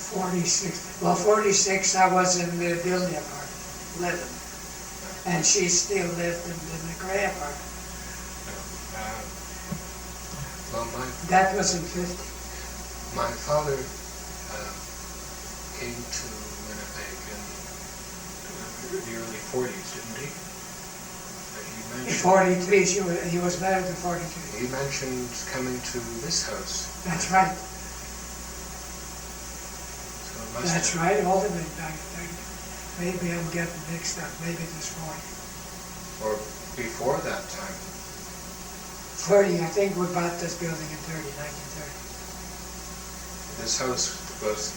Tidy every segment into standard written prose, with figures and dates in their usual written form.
46. Well, 46 I was in the building apartment, living. And she still lived in the gray apartment. Well, that was in 50. My father came to Winnipeg in the early 40s, didn't he? In 43, he was married in 43. He mentioned coming to this house. That's right. So that's right, all the way back. Maybe I'm getting mixed up. Maybe it was 40. Or before that time. 30, I think we bought this building in 1930. This house was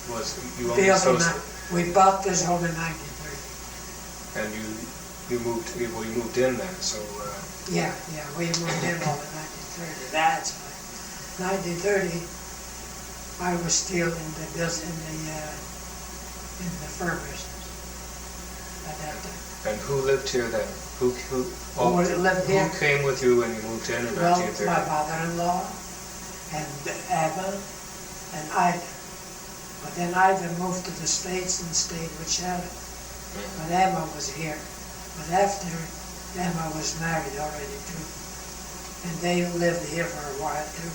you owned this house. We bought this home in 1930. And you moved in then, so. Yeah, we moved in all in 1930. That's right. 1930, I was still in the fur business at that time. And who lived here then? Who lived here? Who came with you when you moved in 1930? My mother-in-law and Emma and Ida. But then Ida moved to the States and stayed with Sharon. But Emma was here. But after Emma was married already too. And they lived here for a while too,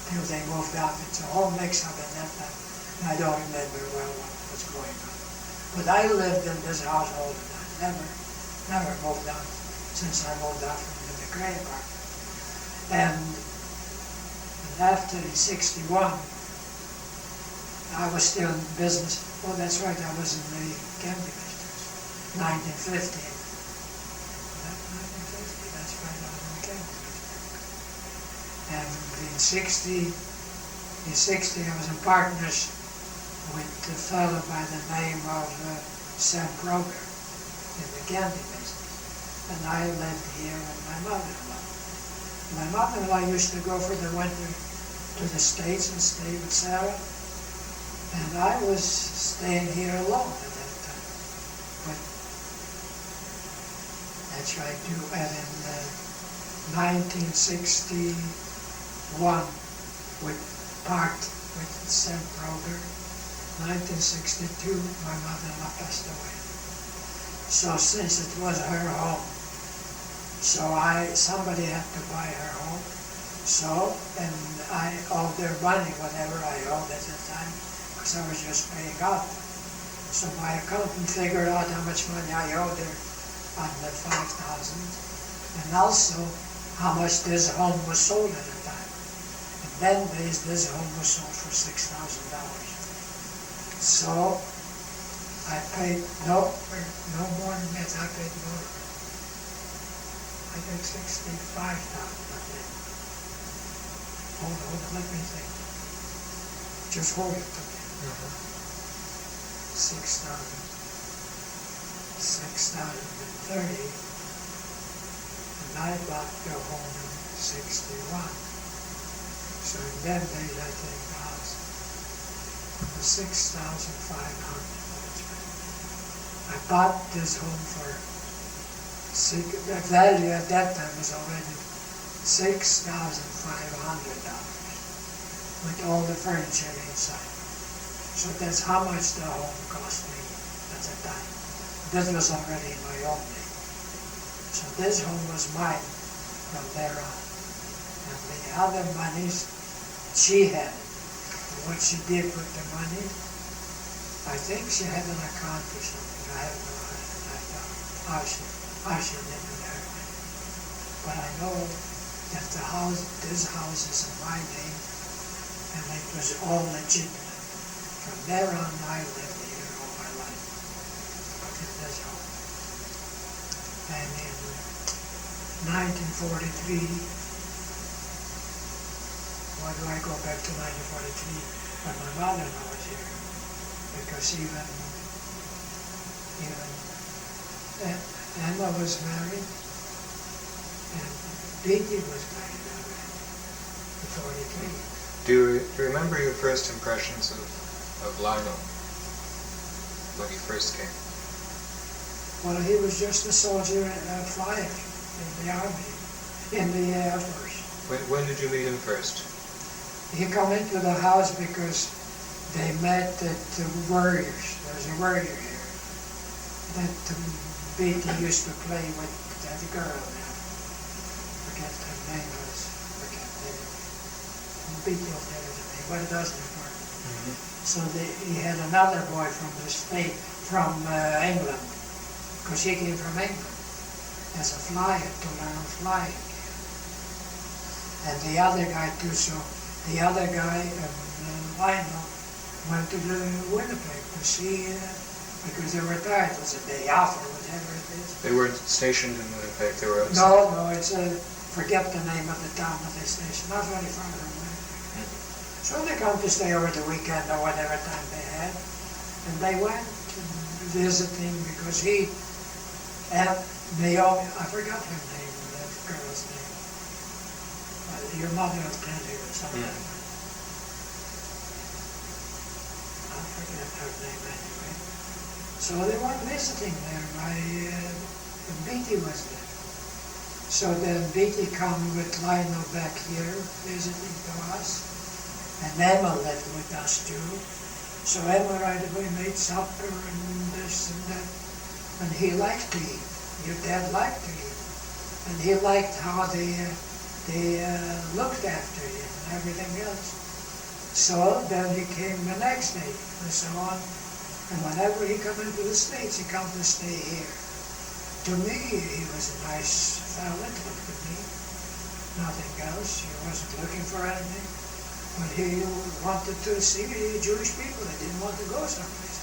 till they moved out. It's a whole mix-up at that time. I don't remember well what was going on. But I lived in this house all the time. Never moved out since I moved out from the gray apartment. And after in 61, I was still in business. Oh, that's right, I was in the candy business. 1950. That's right, I was in the candy business. And in 60, I was in partners with a fellow by the name of Sam Kroger in the candy business. And I lived here with my mother-in-law. My mother-in-law used to go for the winter to the States and stay with Sarah. And I was staying here alone at that time. But that's right, too. And in 1961, we parked with Sam Kroger. 1962, my mother-in-law passed away. So since it was her home, somebody had to buy her home. So, and I owed their money, whatever I owed at the time, because I was just paying up. So my accountant figured out how much money I owed her on the $5,000, and also how much this home was sold at the time. And then this home was sold for $6,000. So I paid no more than that. I paid more. I think $65,000. Hold on, let me think. Just hold it to me. 6,030, and I bought the home in 61. So in them days, I think the house was 6,500. I bought this home for the value at that time was already $6,500 with all the furniture inside. So that's how much the home cost me at the time. This was already my own name. So this home was mine from there on. And the other monies she had. What she did with the money, I think she had an account or something. I have no idea how she did with her money. But I know that this house is in my name, and it was all legitimate. From there on, I lived here all my life, in this home. And in 1943, why do I go back to 1943? When my mother-in-law was here, because even Emma was married, and Dee was married already in 43. Do you remember your first impressions of Lionel when he first came? Well, he was just a soldier flying in the Army, in the Air Force. When did you meet him first? He come into the house because they met at the Warriors. There's a Warrior here that Beatty used to play with that girl now. Forget her name was, forget the Beatty will tell you the name, but it doesn't work. So he had another boy from the state, from England, because he came from England as a flyer to learn flying. And the other guy too, so the other guy, Lionel, went to the Winnipeg to see, because they were tired, it was a day off or whatever it is. They weren't stationed in Winnipeg, they were outside. No, it's forget the name of the town that they stationed, not very far from Winnipeg. So they come to stay over the weekend or whatever time they had, and they went visiting because he and Naomi, I forgot her name, that girl's name. Your mother will tell you or something. I forget her name anyway. So they went visiting there. Beatty was there. So then Beatty come with Lionel back here visiting to us. And Emma lived with us too. So Emma right away made supper and this and that. And he liked to eat. Your dad liked to eat. And he liked how they looked after him and everything else. So then he came the next day and so on. And whenever he come into the States, he come to stay here. To me, he was a nice fellow, looked at me. Nothing else. He wasn't looking for anything. But he wanted to see Jewish people. He didn't want to go someplace.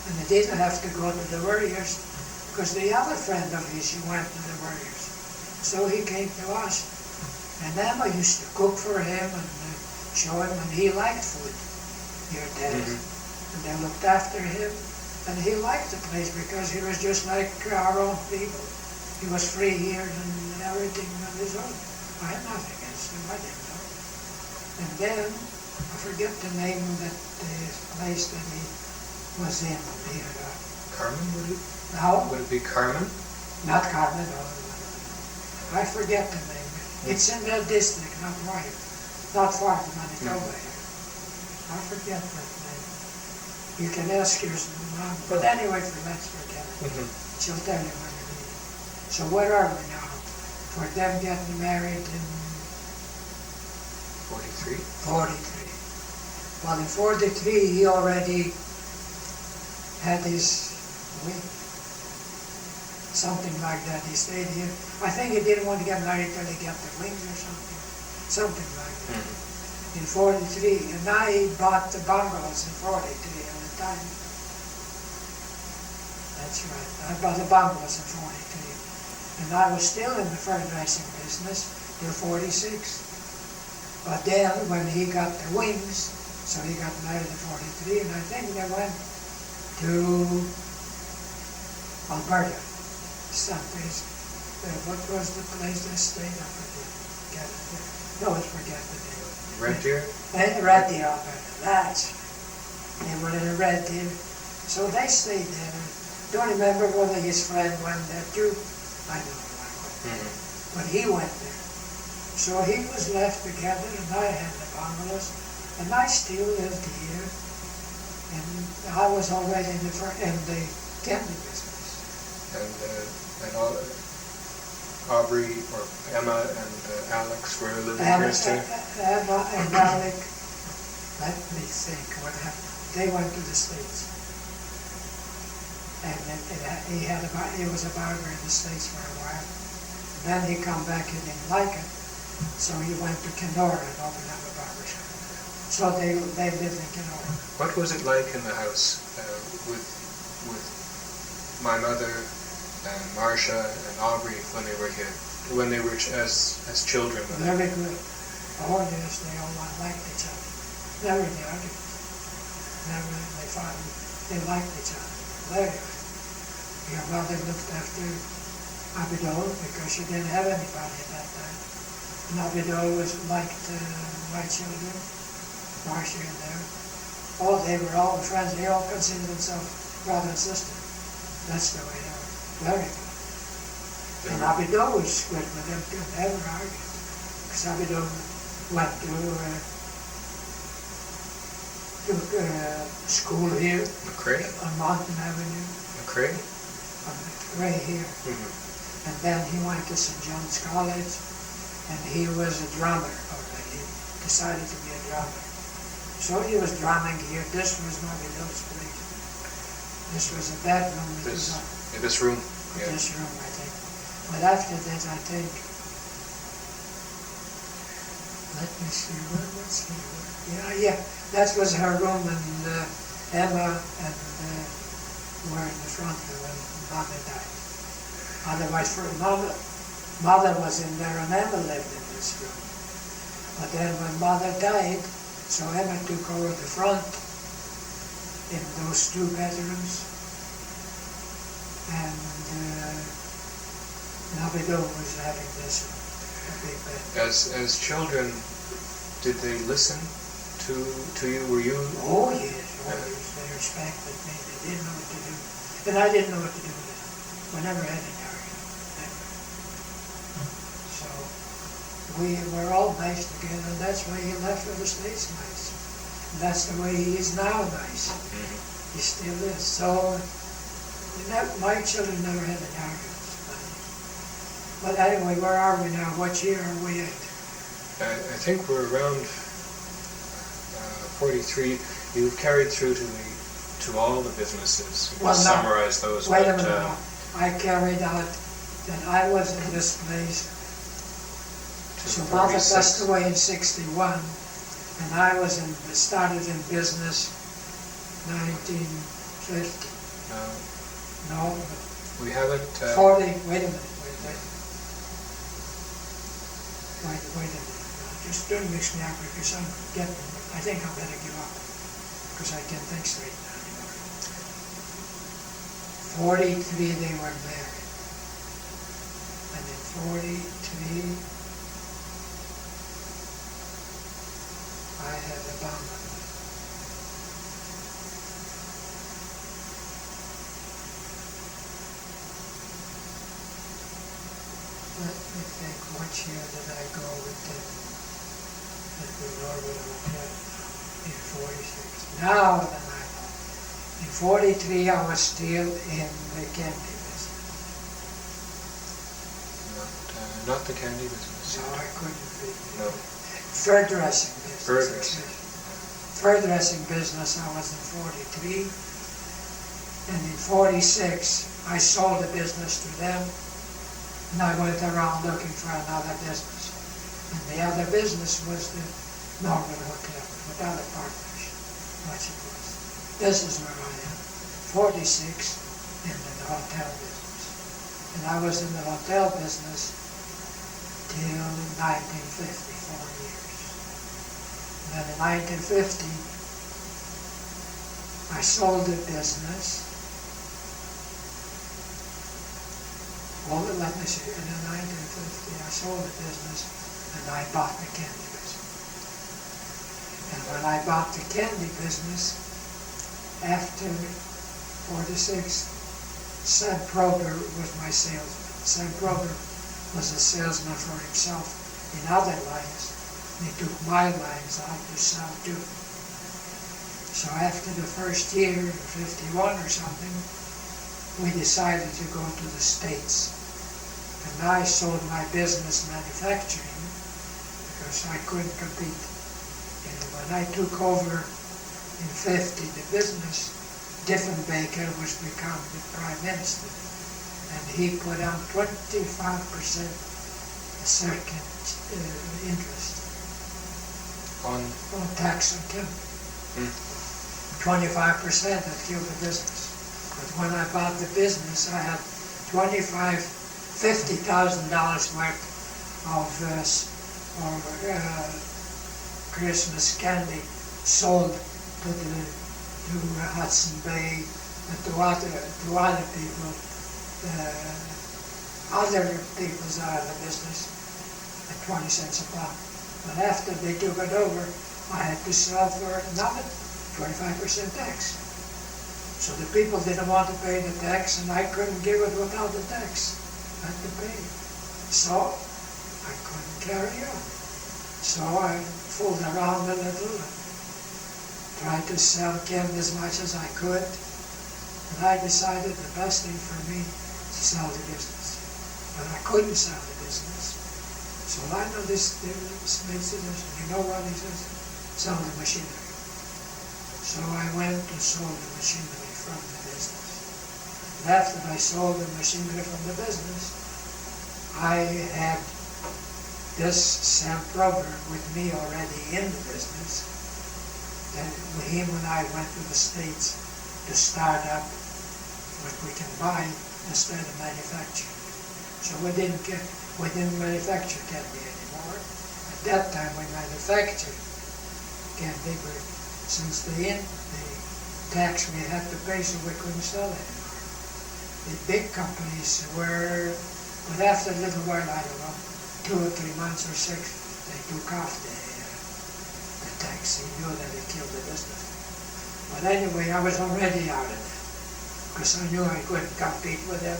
And he didn't have to go to the Warriors because the other friend of his, he went to the Warriors. So he came to us. And Emma used to cook for him and show him, and he liked food, your dad. And they looked after him, and he liked the place because he was just like our own people. He was free here and everything on his own. I had nothing against him, I didn't know. And then, I forget the name of the place that he was in here. Carmen, would it? How? Would it be Carmen? Not Carmen, no. I forget the name. It's in that district, not right. Not far from Manitoba here. I forget that name. You can ask your mom. But anyway, let's forget it. She'll tell you when you need it. So where are we now? For them getting married in 43? 43. Well, in 43, he already had his wing. Something like that. He stayed here. I think he didn't want to get married till he got the wings or something. Something like that. In 43. And now he bought the bungalows in 43 at the time. That's right. I bought the bungalows in 43. And I was still in the fundraising business till 46. But then when he got the wings, so he got married in 43, and I think they went to Alberta. Someplace. What was the place they stayed? I forget. No, I forget the name. Red Deer? Red Deer, Alberta. That's. They were in a Red Deer. So they stayed there. Don't remember whether his friend went there too. I don't know. But he went there. So he was left together, and I had the bungalows, and I still lived here. And I was already in the camping business. And Aubrey or Emma and Alex were living here too? Emma and Alec, let me think what happened. They went to the States. And he was a barber in the States for a while. Then he come back, he didn't like it. So he went to Kenora and opened up a barber shop. So they lived in Kenora. What was it like in the house with my mother and Marcia and Aubrey when they were here, when they were as children? Very good. Oh yes, they all liked each other. Never any argument. Never they fought. They liked each other. Very good. Your mother looked after Abidol because she didn't have anybody at that time. And Abidol liked my children, Marcia and them. Oh, they were all friends. They all considered themselves brother and sister. That's the way they were. Very good. And Abidol was good with them too. Never argued. Because Abidol went to took school here McCrae? on Mountain Avenue, McCrae? right here. Mm-hmm. And then he went to St. John's College, and he was a drummer already. He decided to be a drummer. So he was drumming here. This was nobody else's place. This was a bedroom. This room? Yeah. This room, I think. But after that, I think, let me see, what's here? Yeah, that was her room, and Emma and were in the front room when Mother died. Otherwise, for Mother was in there, and Emma lived in this room. But then when Mother died, so Emma took over the front in those two bedrooms, and Navido was having this one, a big bed. As children, did they listen to you? Were you? Oh yes. They respected me. They didn't know what to do, and I didn't know what to do with them. We never had any argument, never. So we were all nice together, and that's why he left for the States nice. And that's the way he is now nice. Mm-hmm. He still is. So my children never had any arguments. But anyway, where are we now? What year are we at? I think we're around 43. You've carried through to all the businesses. Well, summarize those. Wait a minute. I carried out that I was in this place. So Mother passed away in 61, and I started in business 1950. No. We haven't. 40. Wait a minute. Wait a minute. Just don't mix me up because I think I better give up because I can't think straight now anymore. 43 they were married. And in 43 I had a bomb. Let me think, what year did I go with them at the Norwood Hotel? In 46. Now then I know. In 43 I was still in the candy business. Not the candy business. So I couldn't be. No. Fur dressing business. Fur dressing. Fur dressing business I was in 43. And in 46 I sold the business to them. And I went around looking for another business. And the other business was the Norwood Hotel with other partners, much it was. This is where I am, 46 in the hotel business. And I was in the hotel business till 1950, 4 years. And then in 1950, I sold the business. Well, let me see, in 1950 I sold the business and I bought the candy business. And when I bought the candy business, after 46, Sam Prober was my salesman. Sam Prober was a salesman for himself in other lines. He took my lines out to sell too. So after the first year, in 51 or something, we decided to go to the States. And I sold my business manufacturing because I couldn't compete. And when I took over in 50 the business, Diffenbaker was become the Prime Minister. And he put on 25% second interest on tax on chemicals. 25% that killed the business. But when I bought the business, I had $50,000 worth of Christmas candy sold to Hudson Bay and to other people. Other people's out of the business at 20 cents a pound. But after they took it over, I had to sell for another 25% tax. So the people didn't want to pay the tax, and I couldn't give it without the tax. I had to pay it. So I couldn't carry on. So I fooled around a little. tried to sell candy as much as I could, and I decided the best thing for me to sell the business. But I couldn't sell the business. So I know this makes a difference. You know what? He says, sell the machinery. So I went and sold the machinery from the business. And after I sold the machinery from the business, I had this Sam Prober with me already in the business. Then him and I went to the States to start up what we can buy instead of manufacturing. So we didn't manufacture candy anymore. At that time we manufactured candy, but since the tax we had to pay, so we couldn't sell anymore. The big companies were, but after a little while, I don't know, 2 or 3 months or 6, they took off the tax. He knew that it killed the business. But anyway, I was already out of it, because I knew I couldn't compete with them.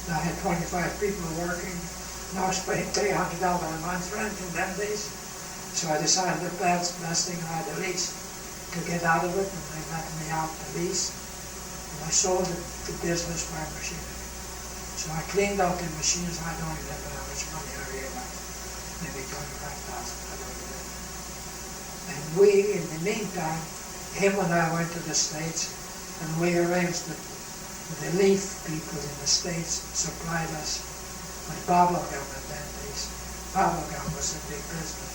I had 25 people working, and I was paying $300 a month rent in them days. So I decided the best thing I had to lease to get out of it, and they let me out the lease. And I sold the business by machinery. So I cleaned out the machines. I don't remember how much money I realized. Maybe $25,000, I don't remember. And we, in the meantime, him and I went to the States, and we arranged that the leaf people in the States supplied us with bubble gum at that days. Bubble gum was a big business.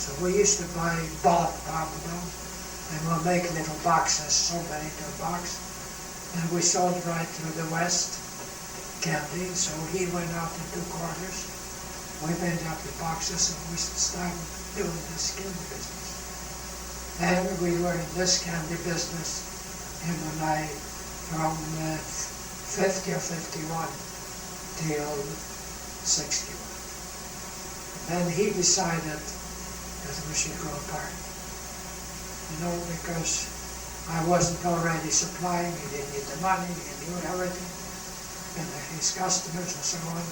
So we used to buy bulk bubble gum, and we'll make little boxes, so many to a box. And we sold right through the West candy, so he went out in 2 quarters. We made up the boxes, and we started doing this candy business. And we were in this candy business, him and I, from 50 or 51 till 61. Then he decided that we should go apart. Because I wasn't already supplying, he didn't need the money, he knew everything, and his customers and so on.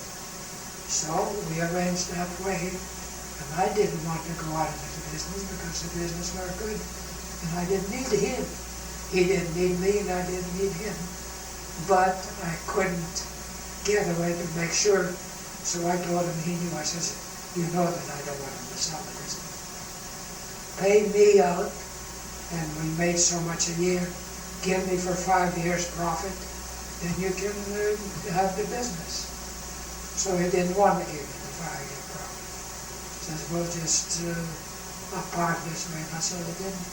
So we arranged that way, and I didn't want to go out of the business because the business was good, and I didn't need him. He didn't need me, and I didn't need him. But I couldn't get away to make sure, so I told him he knew. I says, you know that I don't want him to sell the business. Pay me out, and we made so much a year. Give me for 5 years profit, then you can have the business. So he didn't want to give me the 5-year profit. He says, we'll just apart this way, and I said I didn't.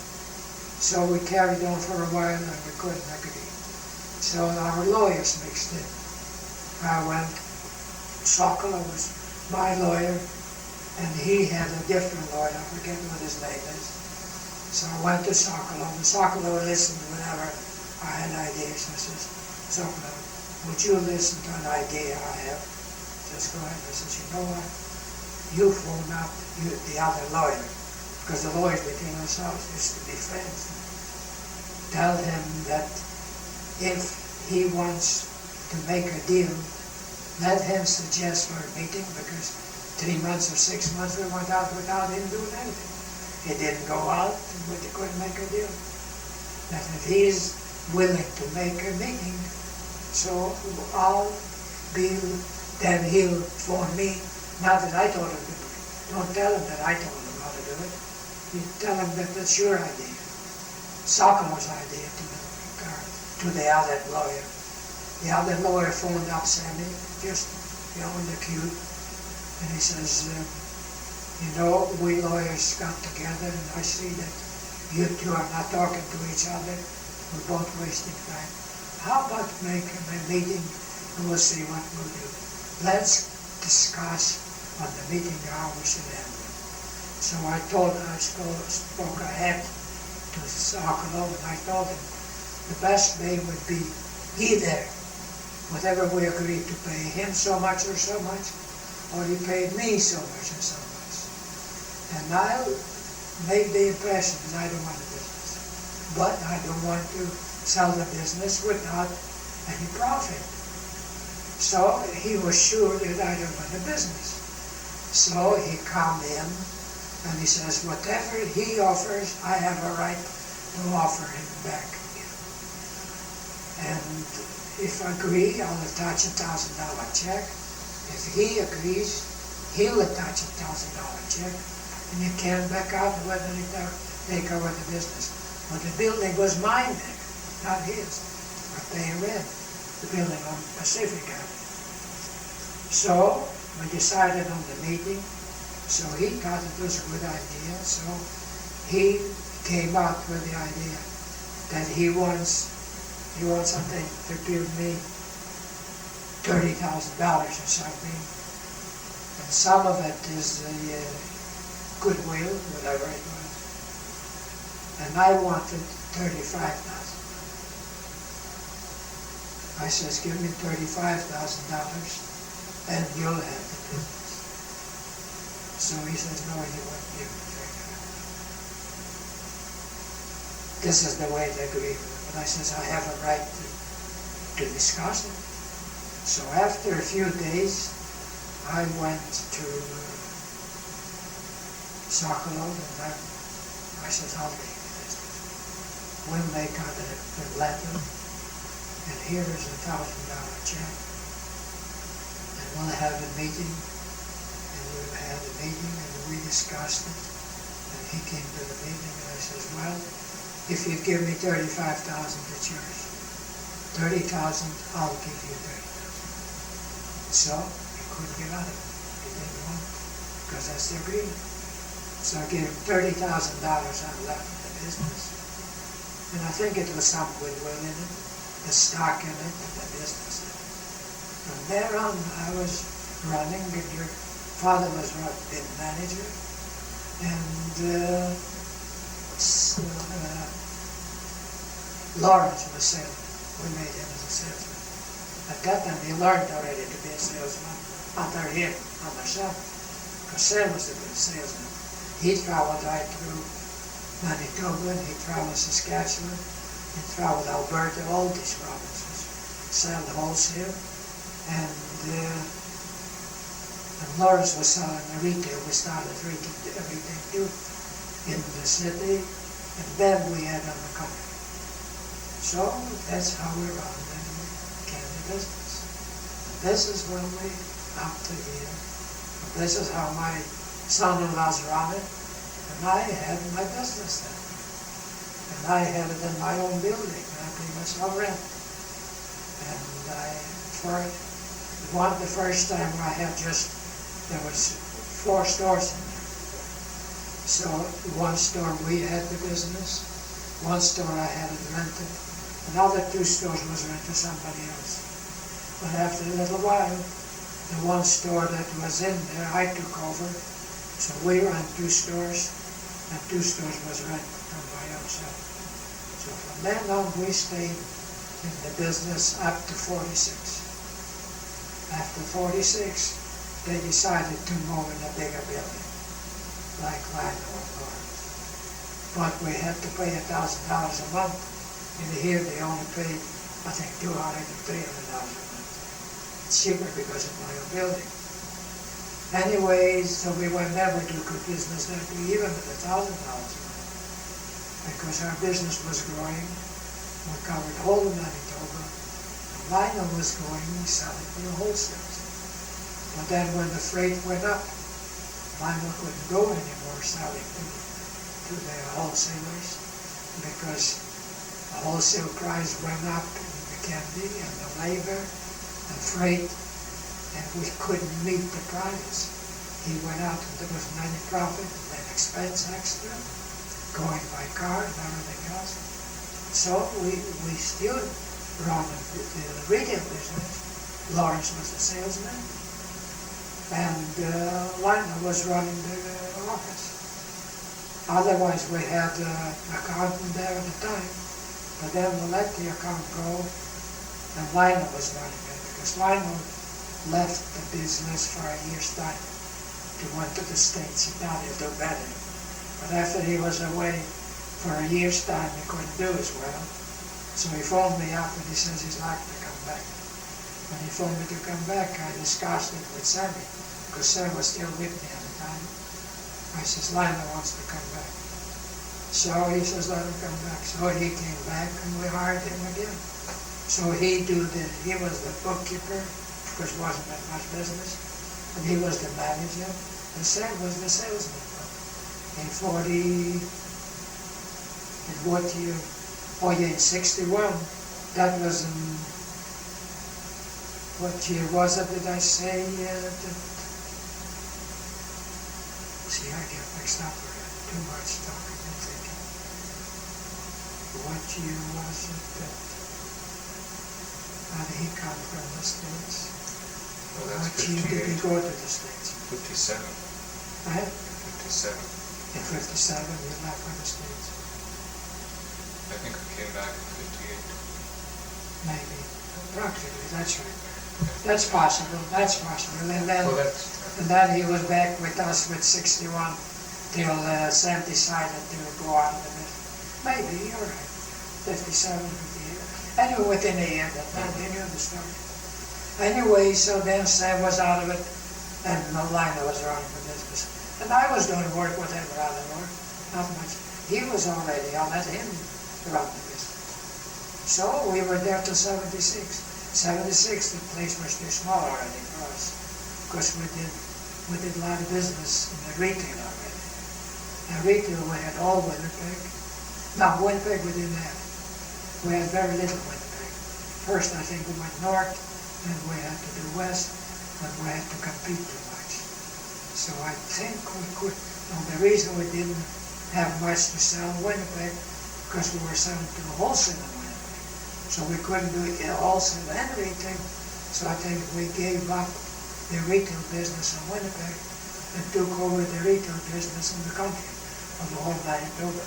So we carried on for a while, and we couldn't agree. So our lawyers mixed in. I went, Sokolow was my lawyer, and he had a different lawyer, I forget what his name is. So I went to Sokolow, and Sokolow listened whenever I had ideas. I says, Sokolow, would you listen to an idea I have? Just go ahead. I says, you know what? You phone up the other lawyer, because the lawyers between themselves used to be friends. Tell him that if he wants to make a deal, let him suggest for a meeting, because 3 months or 6 months we went out without him doing anything. He didn't go out, but he couldn't make a deal. That if he's willing to make a meeting, so I'll be, then he'll phone me. Not that I told him to do it. Don't tell him that I told him how to do it. You tell him that that's your idea. Sokolow's idea to the other lawyer. The other lawyer phoned up Sammy, just in the queue, and he says, we lawyers got together, and I see that you two are not talking to each other. We're both wasting time. How about making a meeting, and we'll see what we'll do. Let's discuss on the meeting how we should handle it. So I spoke ahead to Sokolow, and I told him the best way would be either whatever we agreed to pay him so much or so much, or he paid me so much or so much. And I'll make the impression that I don't want the business. But I don't want to sell the business without any profit. So he was sure that I don't want the business. So he came in and he says, whatever he offers, I have a right to to offer him back again. And if I agree, I'll attach $1,000 check. If he agrees, he'll attach $1,000 check, and he can back out whether he take over the business. But the building was mine then, not his. I pay rent, the building on Pacific Avenue. So we decided on the meeting. So he thought it was a good idea. So he came out with the idea that he wants something to give me $30,000 or something. And some of it is the goodwill, whatever it was. And I wanted $35,000. I says, give me $35,000 and you'll have the business. So he says, no, you won't give me $35,000. This is the way they agree with it. But I says, I have a right to discuss it. So after a few days, I went to Sokolov and I says, I'll take the business. When they got the letter, and here is $1,000 check, and we'll have a meeting, and we had a meeting and we discussed it, and he came to the meeting and I says, well, if you give me $35,000, it's yours. $30,000, I'll give you $30,000. So he couldn't get out of it. He didn't want it, because that's the agreement. So I gave him $30,000 and left the business. And I think it was some goodwill in it, the stock in it, the business in it. From there on, I was running, and your father was the manager, and Lawrence was salesman. We made him as a salesman. At that time, he learned already to be a salesman under him, under Sam. Because Sam was a good salesman. He traveled right through Manitoba, he traveled Saskatchewan, he traveled Alberta, all these provinces, sell wholesale. And Lawrence was selling retail. We started retail too in the city, and then we had on the company. So that's how we run the candy business. And this is when we up to here. And this is how my son-in-laws run it. And I had my business then. And I had it in my own building. I pretty much all rent. And the first time I had there was 4 stores in there. So one store we had the business, one store I had it rented, another 2 stores was rented to somebody else. But after a little while, the one store that was in there, I took over. So we ran 2 stores, and 2 stores was rented by ourselves. So from then on, we stayed in the business up to 46. After 46, they decided to move in a bigger building, like Lino and Lawrence. But we had to pay $1,000 a month. In here, they only paid, I think, $200 to $300 a month. It's cheaper because of my own building. Anyways, so we were never do good business there, even with $1,000 a month. Because our business was growing. We covered all of Manitoba. And Lino was going and selling to the wholesalers. But then when the freight went up, Lino couldn't go anymore selling to the wholesalers because the wholesale price went up in the candy and the labor and freight, and we couldn't meet the price. He went out and there was many profit and then expense extra, going by car and everything else. So we still run the retail business. Lawrence was the salesman, and Lino was running the office. Otherwise, we had an accountant there at the time, but then we let the account go, and Lino was running it, because Lino left the business for a year's time. He went to the States. He thought he'd do better. But after he was away for a year's time, he couldn't do as well. So he phoned me up and he says he'd like to come back. When he phoned me to come back, I discussed it with Sammy, because Sam was still with me at the time. I says, Lino wants to come back. So he says, let him come back. So he came back and we hired him again. So he was the bookkeeper, because it wasn't that much business, and he was the manager, and Sam was the salesman. In 61, that was in, what year was it, did I say? See, I get mixed up with it. Too much talking and thinking. What year was it that did he come from the States? Well, that's What year did he 58. go to the States? 57. 57. In 57, he left for the States. I think I came back in 58. Maybe. Practically, that's right. That's possible. And then, Well, that's... and then he was back with us with 61 till Sam decided to go out of it. Maybe, you're right. 57, 58. Anyway, within a year, then they knew the story. Anyway, so then Sam was out of it, and Lina was running the business. And I was doing work with him rather more, not much. He was already, I let him run the business. So we were there till 76. 76, the place was too small already for us, because we did a lot of business in the retail already. And retail, we had all Winnipeg. No, Winnipeg we didn't have. We had very little Winnipeg. First, I think we went north, and we had to do west, and we had to compete too much. So I think we could, the reason we didn't have much to sell in Winnipeg, because we were selling to the wholesale in Winnipeg. So we couldn't do it wholesale and retail. So I think we gave up the retail business in Winnipeg and took over the retail business in the country, of the whole Manitoba.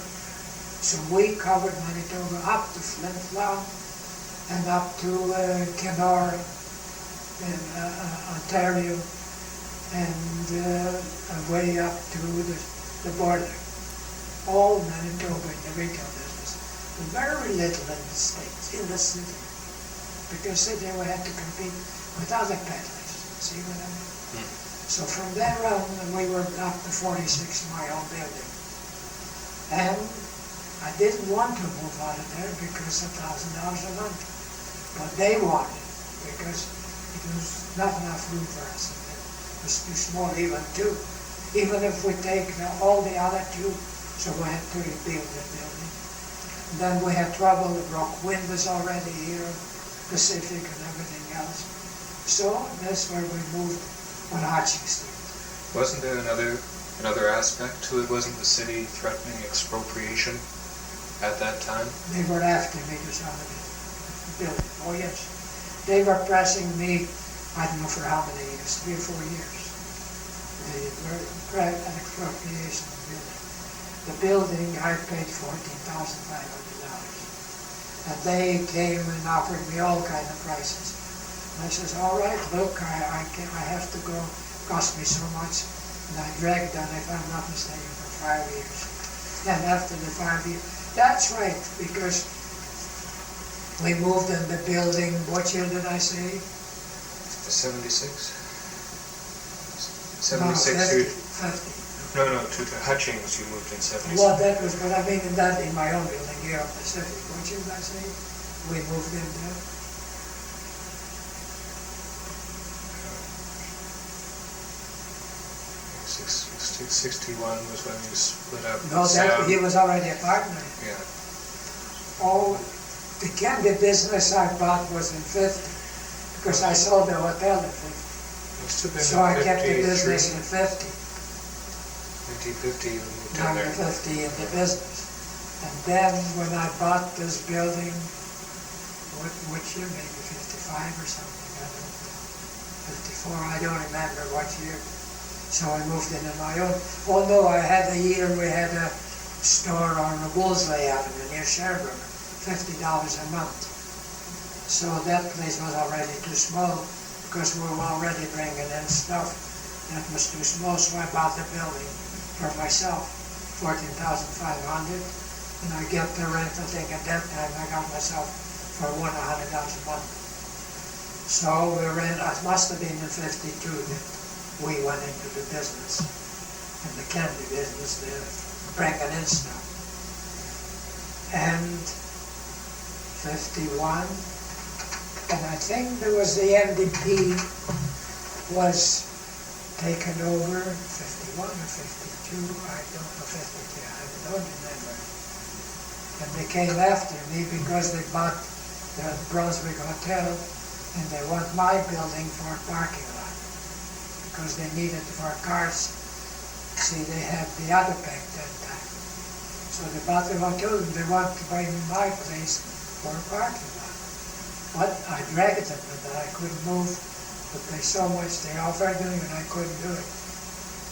So we covered Manitoba up to Flin Flon and up to Kenora in Ontario, and way up to the border. All Manitoba in the retail business. Very little in the States, in the city. Because city we had to compete with other peddlers. See what I mean? So from there on, we were up to 46 in my own building. And I didn't want to move out of there because $1,000 a month. But they wanted, because it was not enough room for us. It was too small, even two. Even if we take all the other two, so we had to rebuild the building. And then we had trouble with rock windows already here, Pacific and everything else. So that's where we moved on Hutchings Street. Wasn't there another aspect to it? Wasn't the city threatening expropriation at that time? They were after me to sell the building. Oh yes. They were pressing me, I don't know for how many years, 3 or 4 years. They were an expropriation of the building. The building I paid $14,500. And they came and offered me all kind of prices. And I says, all right, look, I have to go, cost me so much. And I dragged on, if I'm not mistaken, for 5 years. And after the 5 years, that's right, because we moved in the building, what year did I say? 76? No, 76? 50. No, to Hutchings you moved in 76. Well, that was, but I mean, that in my own building here on Pacific, what year did I say? We moved in there. Uh, 61 was when you split up. No, he was already a partner. Yeah. Oh, the candy business I bought was in 50, because I sold the hotel in 50. Must have been So I kept the 53. business in 50. 1950 you moved in Number there. 50 in the business. And then when I bought this building, which year, maybe 55 or something, I don't know. 54, I don't remember what year. So I moved in my own. Although I had a year, we had a store on the Wolseley Avenue near Sherbrooke, $50 a month. So that place was already too small because we were already bringing in stuff. That was too small, so I bought the building for myself, $14,500. And I get the rent, I think at that time I got myself for $100 a month. So we rent, it must have been in 52 that we went into the business, in the candy business, the bringing in stuff. and 51, and I think there was the NDP was taken over, 51 or 52, I don't know, 53, I don't remember. And they came after me because they bought the Brunswick Hotel and they want my building for a parking lot because they needed it for cars. See, they had the other bank that time. So they bought the hotel and they want to buy my place for a parking lot. But I dragged them with that. I couldn't move, but they so much they offered me and I couldn't do it.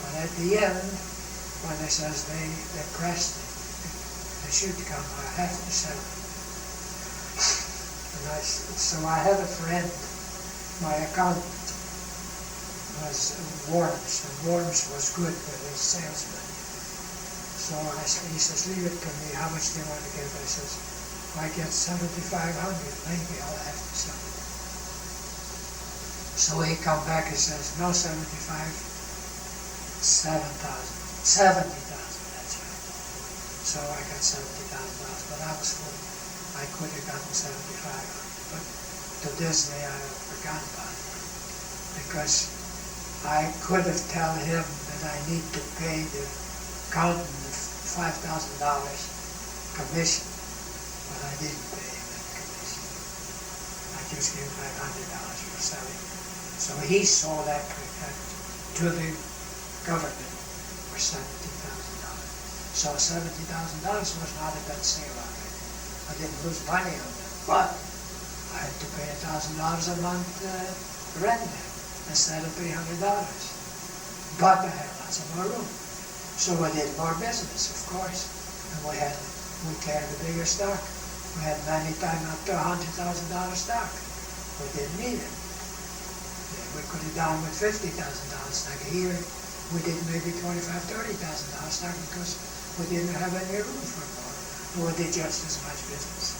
But at the end, when they says they pressed it, they should come, I have to sell it. And so I had a friend, my accountant was Worms, and Worms was good with his salesman. So he says, leave it to me, how much do you want to give? I says, if I get 7,500, maybe I'll have to sell it. So he come back and says, no 75, 70,000, that's right. So I got $70,000, but I was full. I could have gotten 7,500, but to this day I forgot about it. Because I could have told him that I need to pay the accountant $5,000 commission, but I didn't pay him that commission. I just gave $500 for selling. So he sold that to the government for $70,000. So $70,000 was not a bad sale on it. I didn't lose money on that, but I had to pay $1,000 a month rent there instead of $300. But I had lots of more room. So I did more business, of course, and we carried a bigger stock. We had many times up to $100,000 stock. We didn't need it. We could have done with $50,000 stock. Here, we did maybe $25,000, $30,000 stock because we didn't have any room for more. We did just as much business.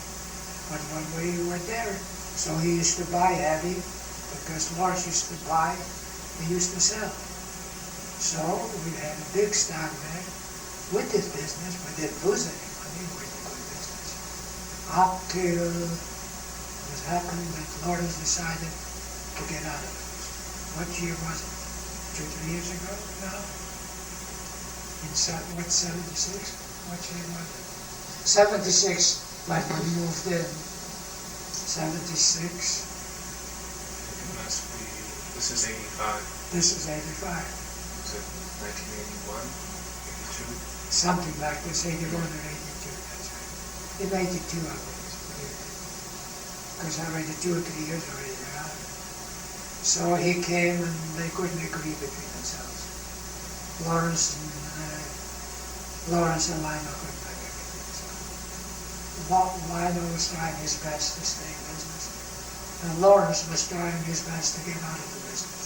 But when we were there, so he used to buy heavy because Lars used to buy, he used to sell. So we had a big stock there. We did business, we didn't lose any money, we did good business. Up till it was happening that Lars decided to get out of it. What year was it? 2-3 years ago now? In 76? What year was it? 76, like when we moved in. 76. It must be, this is 85. This is 85. Is it 1981, 82? Something like this, 81 or 82, that's right. In 82 I was, because I already 2 or 3 years already there out. So he came and they couldn't agree between themselves. Lawrence and Lionel couldn't agree between themselves. Lionel was trying his best to stay in business, and Lawrence was trying his best to get out of the business.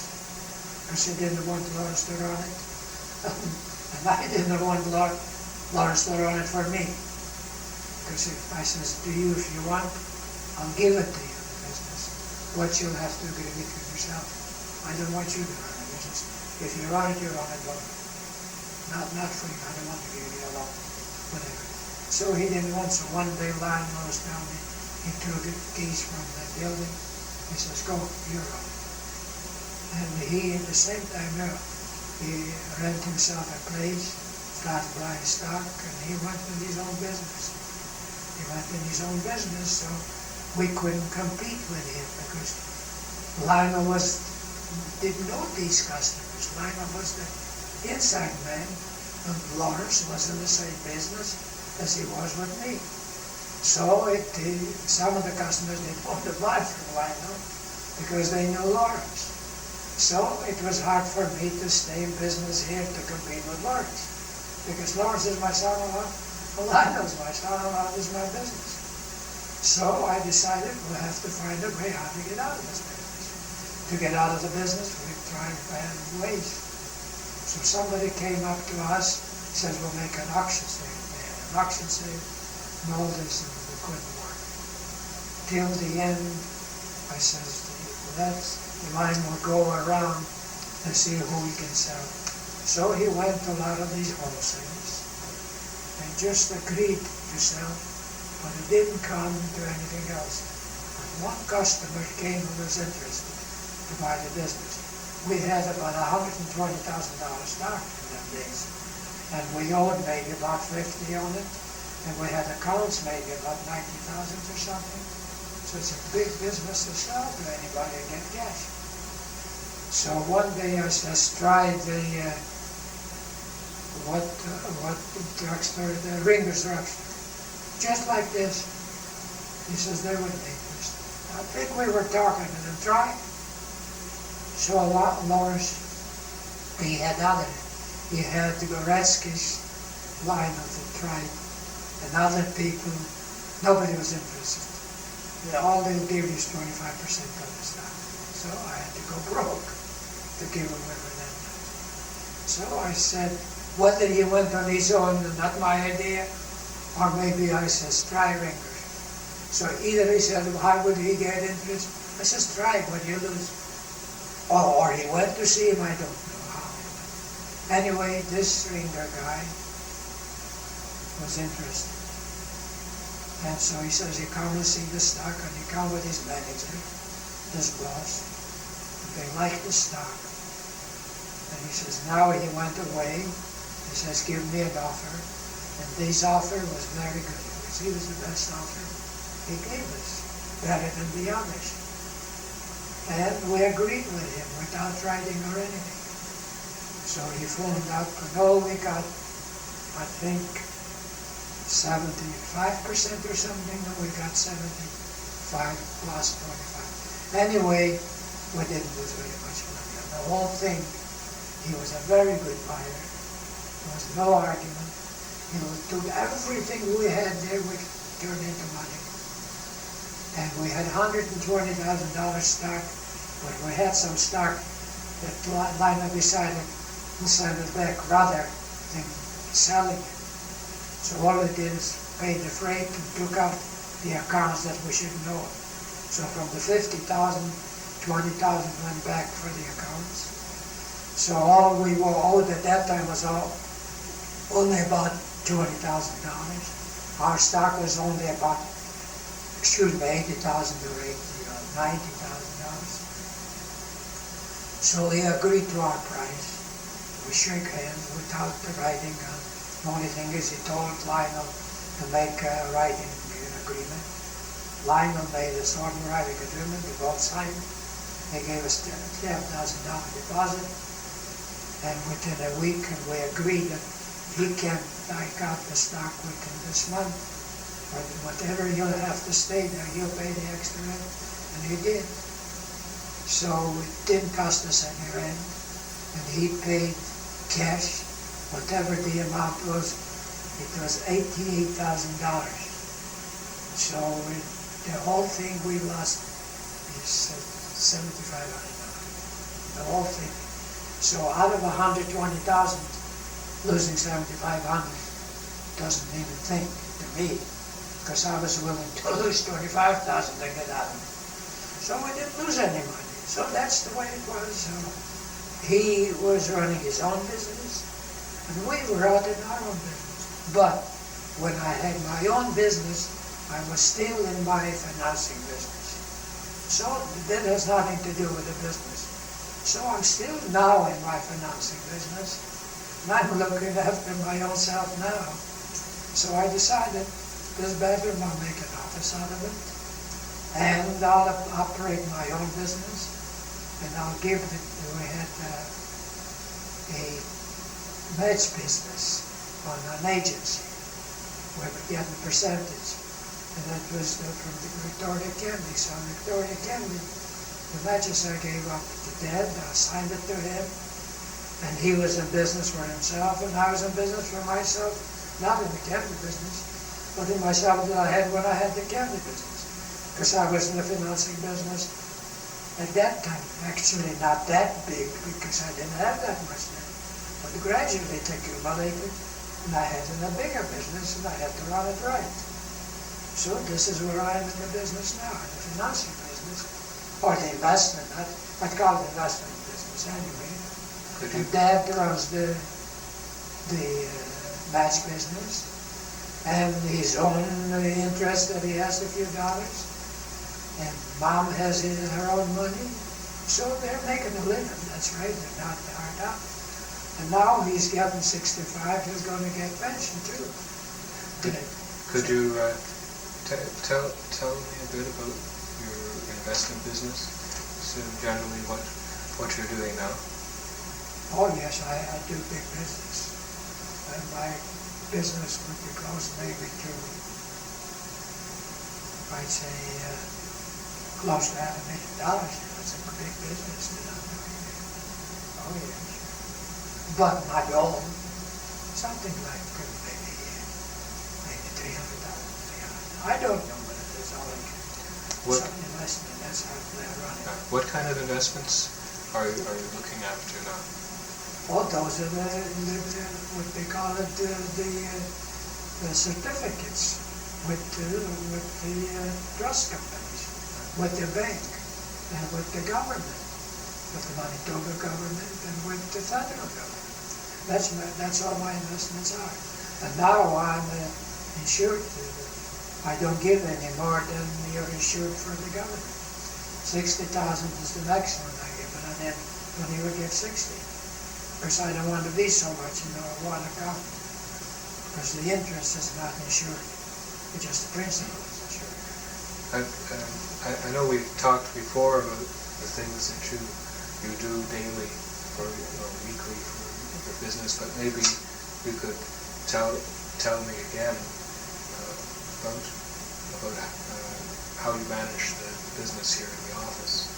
Because he didn't want Lawrence to run it, and I didn't want Lawrence to run it for me. Because if I says to you, if you want, I'll give it to you, the business. But you'll have to agree between yourself. I don't want you to run the business. If you run it, you run it alone. Not for you. I don't want to give you alone. Whatever. So he didn't want. So one day, Lionel was telling me, he took the keys from the building. He says, "Go, you're on." And he, at the same time, he rented himself a place, started buying stock, and he went in his own business. He went in his own business, so we couldn't compete with him because Lionel didn't know these customers. Lionel was the inside man, and Lawrence was in the same business as he was with me. So some of the customers didn't want to buy from Lionel because they knew Lawrence. So it was hard for me to stay in business here to compete with Lawrence because Lawrence is my son-in-law, and Lionel is my son-in-law, this is my business. So I decided we'll have to find a way how to get out of this business. To get out of the business, we tried to find ways. So somebody came up to us, says we'll make an auction sale. They had an auction sale, and all this, and we couldn't work. Till the end, I says, let's Lionel go around and see who we can sell. So he went to a lot of these wholesalers and just agreed to sell but it didn't come to anything else. But one customer came who was interested to buy the business. We had about $120,000 stock in them days, and we owed maybe about 50 on it, and we had accounts maybe about 90,000 or something. So it's a big business to sell to anybody and get cash. So one day I says, try the what drugstore, the Ringer's drugstore, just like this. He says they wouldn't be interested. I think we were talking to them. Try. So Lawrence, he had the Goretzky's line of the tribe, and other people, nobody was interested. All they'll give you is 25% of the stock. So I had to go broke to give away with that. So I said, whether he went on his own, not my idea, or maybe I says, try Ringers. So either he said, how would he get interest? I says, try when you lose. Or he went to see him, I don't know how. Anyway, this Ringer guy was interested. And so he says he come to see the stock, and he come with his manager, his boss. They like the stock. And he says, now he went away. He says, give me an offer. And this offer was very good. Because he was the best offer he gave us, better than the others. And we agreed with him without writing or anything. So he phoned up, and we got, I think, 75% or something, and we got 75 plus 25. Anyway, we didn't lose very much money on the whole thing. He was a very good buyer. There was no argument. He took everything we had there, we turned into money. And we had $120,000 stock, but we had some stock that Lina decided to send it back rather than selling it. So all we did is pay the freight and took out the accounts that we shouldn't owe. So from the 50,000, 20,000 went back for the accounts. So all we were owed at that time was only about $20,000. Our stock was only about, $80,000 or $90,000. So he agreed to our price. We shook hands without the writing. The only thing is he told Lionel to make a writing agreement. Lionel made a sort of writing agreement. They both signed. They gave us $10,000 deposit. And within a week, we agreed that he can take out the stock within this month. But whatever he'll have to stay there, he'll pay the extra rent. And he did. So it didn't cost us any rent. And he paid cash, whatever the amount was. It was $88,000. So the whole thing we lost is $7,500. The whole thing. So out of 120,000, losing 7,500 doesn't mean a thing to me, because I was willing to lose 25,000 to get out of it. So we didn't lose any money. So that's the way it was. So he was running his own business, and we were out in our own business. But when I had my own business, I was still in my financing business. So that has nothing to do with the business. So I'm still now in my financing business, and I'm looking after my own self now. So I decided this bedroom, I'll make an office out of it, and I'll operate my own business, and I'll give it. We had a match business on an agency. We were getting a percentage, and that was from the Victoria Kennedy. So Victoria Kennedy, the matches I gave up to Dad, I signed it to him, and he was in business for himself, and I was in business for myself, not in the Kennedy business, but in myself that I had when I had the Kennedy business, because I was in the financing business at that time. Actually not that big, because I didn't have that much then, but gradually it accumulated, and I had a bigger business, and I had to run it right. So this is where I am in the business now, in the financing business, or the investment, I'd call it investment business anyway. And Dad runs the match business, and his own interest that he has a few dollars, and mom has her own money, so they're making a living, that's right, they're not hard up. And now he's getting 65, he's going to get pension too. Could you tell me a bit about your investment business? So generally what you're doing now? Oh yes, I do big business. And my business would be close maybe to, I'd say, close to $500 million. That's a big business that I'm doing. Oh yes. But my goal, something like maybe $300,000. I don't know what it is. All I can. Some investment, that's how they're running. What kind of investments are you looking after now? Well, those are what they call it, the certificates with the trust companies, with the bank, and with the government, with the Manitoba government, and with the federal government. That's all my investments are. And now I'm insured. I don't give any more than you're insured for the government. 60,000 is the maximum I give, and then when you would give 60. Because I don't want to be so much in one account. Because the interest is not insured. It's just the principal is insured. I know we've talked before about the things that you do daily or weekly for your business, but maybe you could tell me again about how you manage the business here in the office,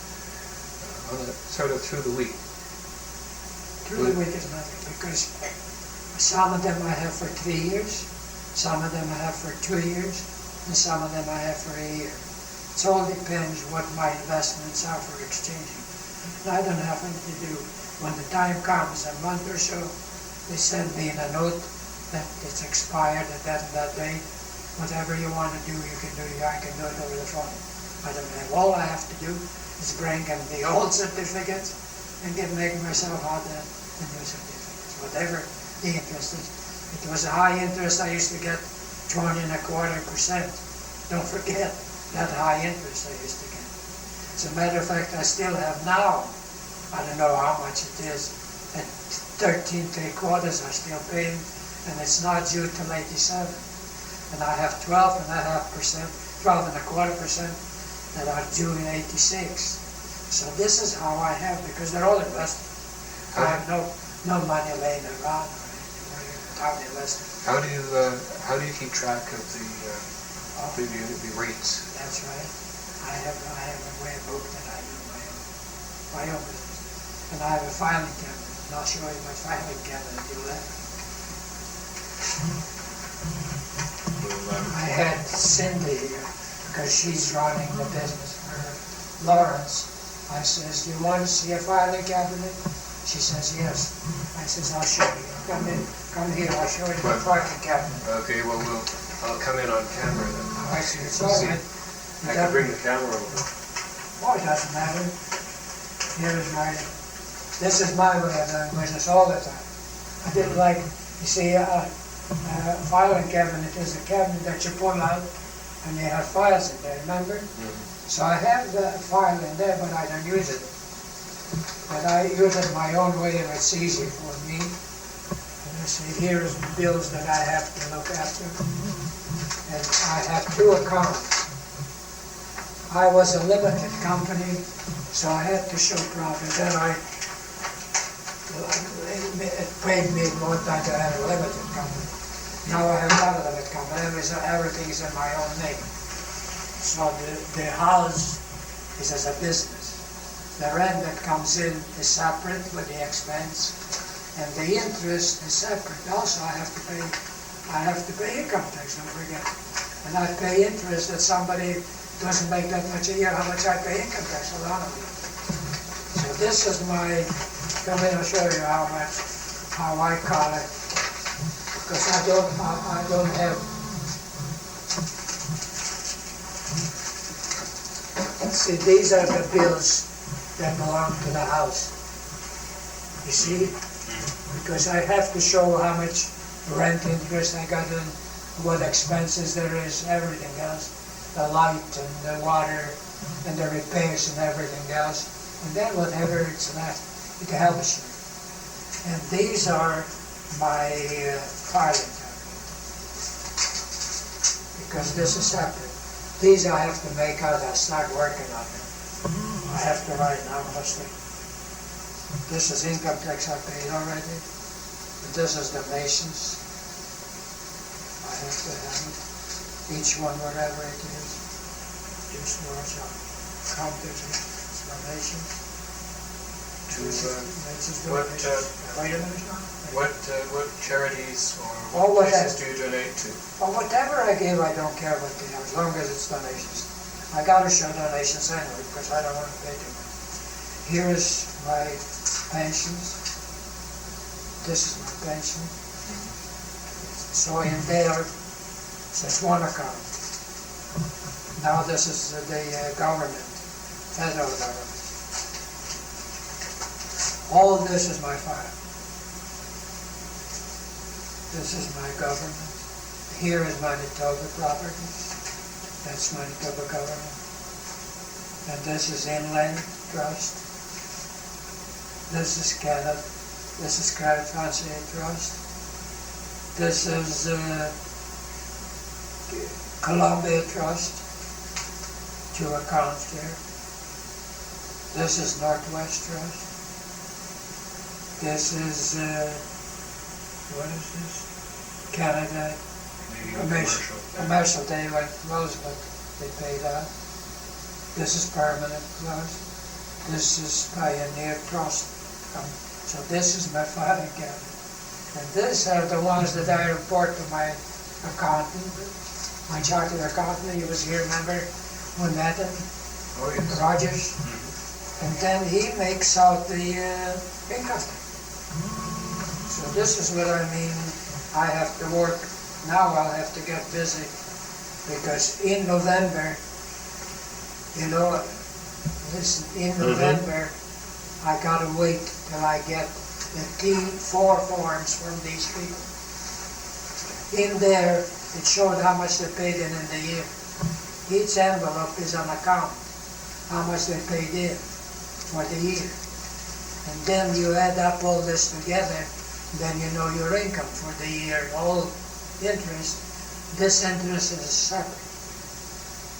sort of through the week. Through the week is nothing, because some of them I have for 3 years, some of them I have for 2 years, and some of them I have for a year. It all depends what my investments are for exchanging. And I don't have anything to do. When the time comes, a month or so, they send me a note that it's expired at that and that date. Whatever you want to do, you can do. I can do it over the phone. I don't have. All I have to do is bring them the old certificates and make myself out the new certificates. Whatever the interest is. It was a high interest. I used to get 20.25%. Don't forget that high interest I used to get. As a matter of fact, I still have now. I don't know how much it is. At 13.75% I still paying, and it's not due till 87. And I have 12.25% that are due in 86. So this is how I have, because they're all invested. I have no money laying around or anything without investing. How do you keep track of the rates? That's right. I have a way book that I do my own business, and I have a filing cabinet. And I'll show you my filing cabinet if you let me. I had Cindy here because she's running the business for Lawrence. I says, "Do you want to see a filing cabinet?" She says, "Yes." I says, "I'll show you. Come here, I'll show you the filing cabinet." Okay, well, I'll come in on camera then. I see, it's all right. I can bring the camera over. Oh, it doesn't matter. This is my way of doing business all the time. I didn't like, you see, a filing cabinet is a cabinet that you pull out and you have files in there, remember? Mm-hmm. So I have the file in there, but I don't use it. But I use it my own way, and it's easy for me. And you see, here's the bills that I have to look after. And I have 2 accounts. I was a limited company, so I had to show profit. Then it paid me more time to have a limited company. Now I have not a limited company. Everything is in my own name. So the house is as a business. The rent that comes in is separate with the expense, and the interest is separate. Also, I have to pay income tax. Don't forget, and I pay interest that somebody doesn't make that much a year. How much I pay income tax? A lot of it. So this is my. Come in, I'll show you how I call it, because I don't have. See, these are the bills that belong to the house. You see? Because I have to show how much rent interest I got in what expenses there is, everything else, the light and the water and the repairs and everything else. And then whatever it's left, it helps you. And these are my filing cabinets, because this is separate. These I have to make out, I start working on them. I have to write now mostly. This is income tax I paid already. This is donations. I have to have it. Each one, whatever it is. Just watch out. Count it. Donations. What charities or places do you donate to? Well, whatever I give, I don't care what they are, as long as it's donations. I gotta show donations anyway, because I don't want to pay too much. Here is my pensions. This is my pension. So in there, there's one account. Now this is the government, federal government. All of this is my file. This is my government. Here is Manitoba Properties. That's Manitoba government. And this is Inland Trust. This is Canada. This is Credit Financial Trust. This is Columbia Trust. 2 accounts there. This is Northwest Trust. This is, what is this? Canada commercial. They went closed, but they paid out. This is Permanent Trust. This is Pioneer Trust. So this is my filing cabinet. And these are the ones that I report to my accountant, my chartered accountant. He was here, remember? We met him. Oh, yes. Rogers. And then he makes out the income tax. So this is what I mean. I have to work. Now I'll have to get busy, because in November, you know, in November, I gotta wait till I get the T4 forms from these people. In there, it showed how much they paid in the year. Each envelope is an account, how much they paid in for the year. And then you add up all this together, then you know your income for the year, all interest. This interest is separate.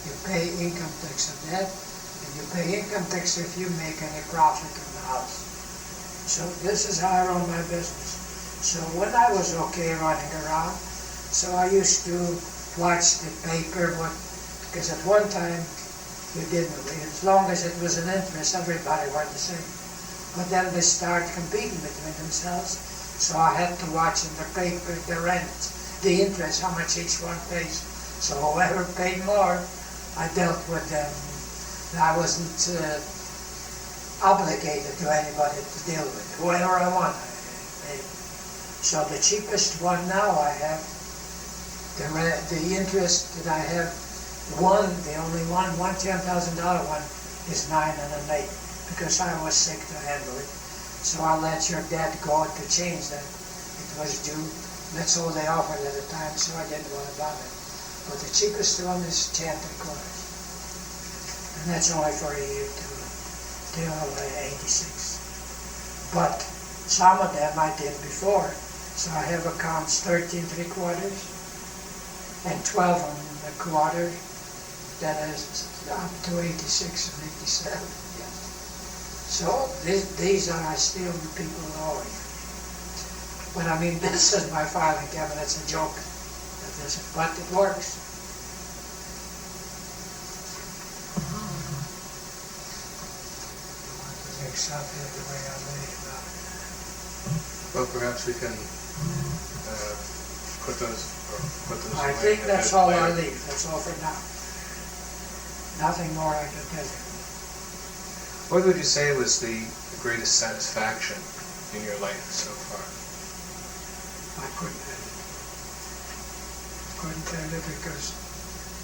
You pay income tax on that, and you pay income tax if you make any profit in the house. So this is how I run my business. So when I was okay running around, so I used to watch the paper, because at one time you didn't, as long as it was an interest, everybody was the same. But then they start competing between themselves. So I had to watch in the paper the rent, the interest, how much each one pays. So whoever paid more, I dealt with them. I wasn't obligated to anybody to deal with. Whoever I want, I paid. So the cheapest one now I have, the interest that I have, the only one $10,000 one is 9 1/8. Because I was sick to handle it. So I let your dad go to change that. It was due. That's all they offered at the time, so I didn't want to bother. But the cheapest one is 10 3/4. And that's only for a year till 86. But some of them I did before. So I have accounts 13 3/4 and 12 1/4. That is up to 86 and 87. So these are still the people who owe you. But I mean, this is my filing cabinet. It's a joke, but it works. Mix up the way I live now. Well, perhaps we can put those. I think that's all I leave. That's all for now. Nothing more I can tell you. What would you say was the greatest satisfaction in your life so far? I couldn't tell you. Couldn't tell you because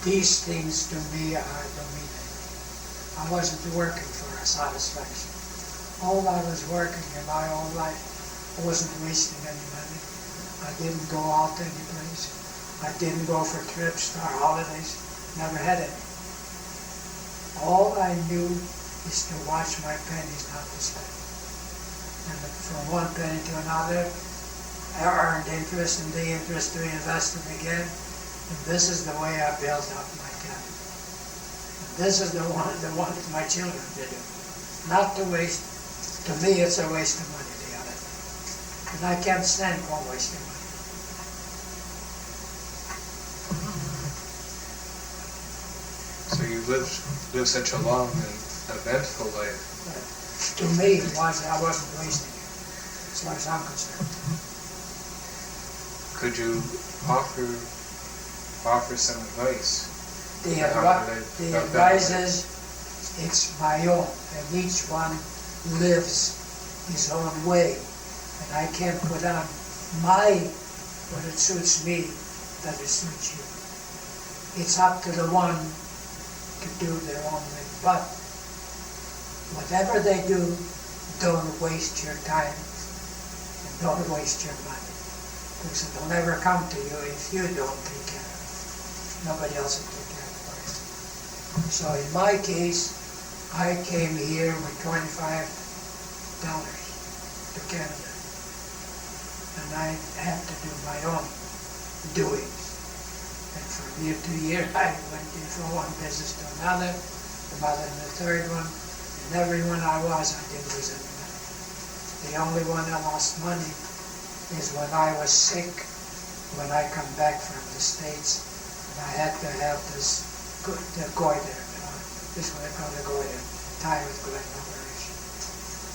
these things to me don't mean anything. I wasn't working for a satisfaction. All I was working in my own life, I wasn't wasting any money. I didn't go out any place. I didn't go for trips or holidays, never had any. All I knew is to watch my pennies not to spend. And from one penny to another, I earned interest and the interest to invest it again. And this is the way I built up my capital. And this is the one that my children to do. Not to waste. To me, it's a waste of money, the other thing. And I can't stand for wasting money. So you lived such a long and eventful life. To me, I wasn't wasting it, as far as I'm concerned. Could you offer some advice? The advice is, it's my own, and each one lives his own way. And I can't put on what it suits me, that it suits you. It's up to the one to do their own thing. But whatever they do, don't waste your time and don't waste your money. Because it will never come to you if you don't take care of it. Nobody else will take care of it for you. So in my case, I came here with $25 to Canada. And I had to do my own doings. And from year to year, I went in from one business to another and the third one. And every one I didn't lose any money. The only one I lost money is when I was sick, when I come back from the States, and I had to have the goiter, this is what I call the goiter, tie with Glenn operation.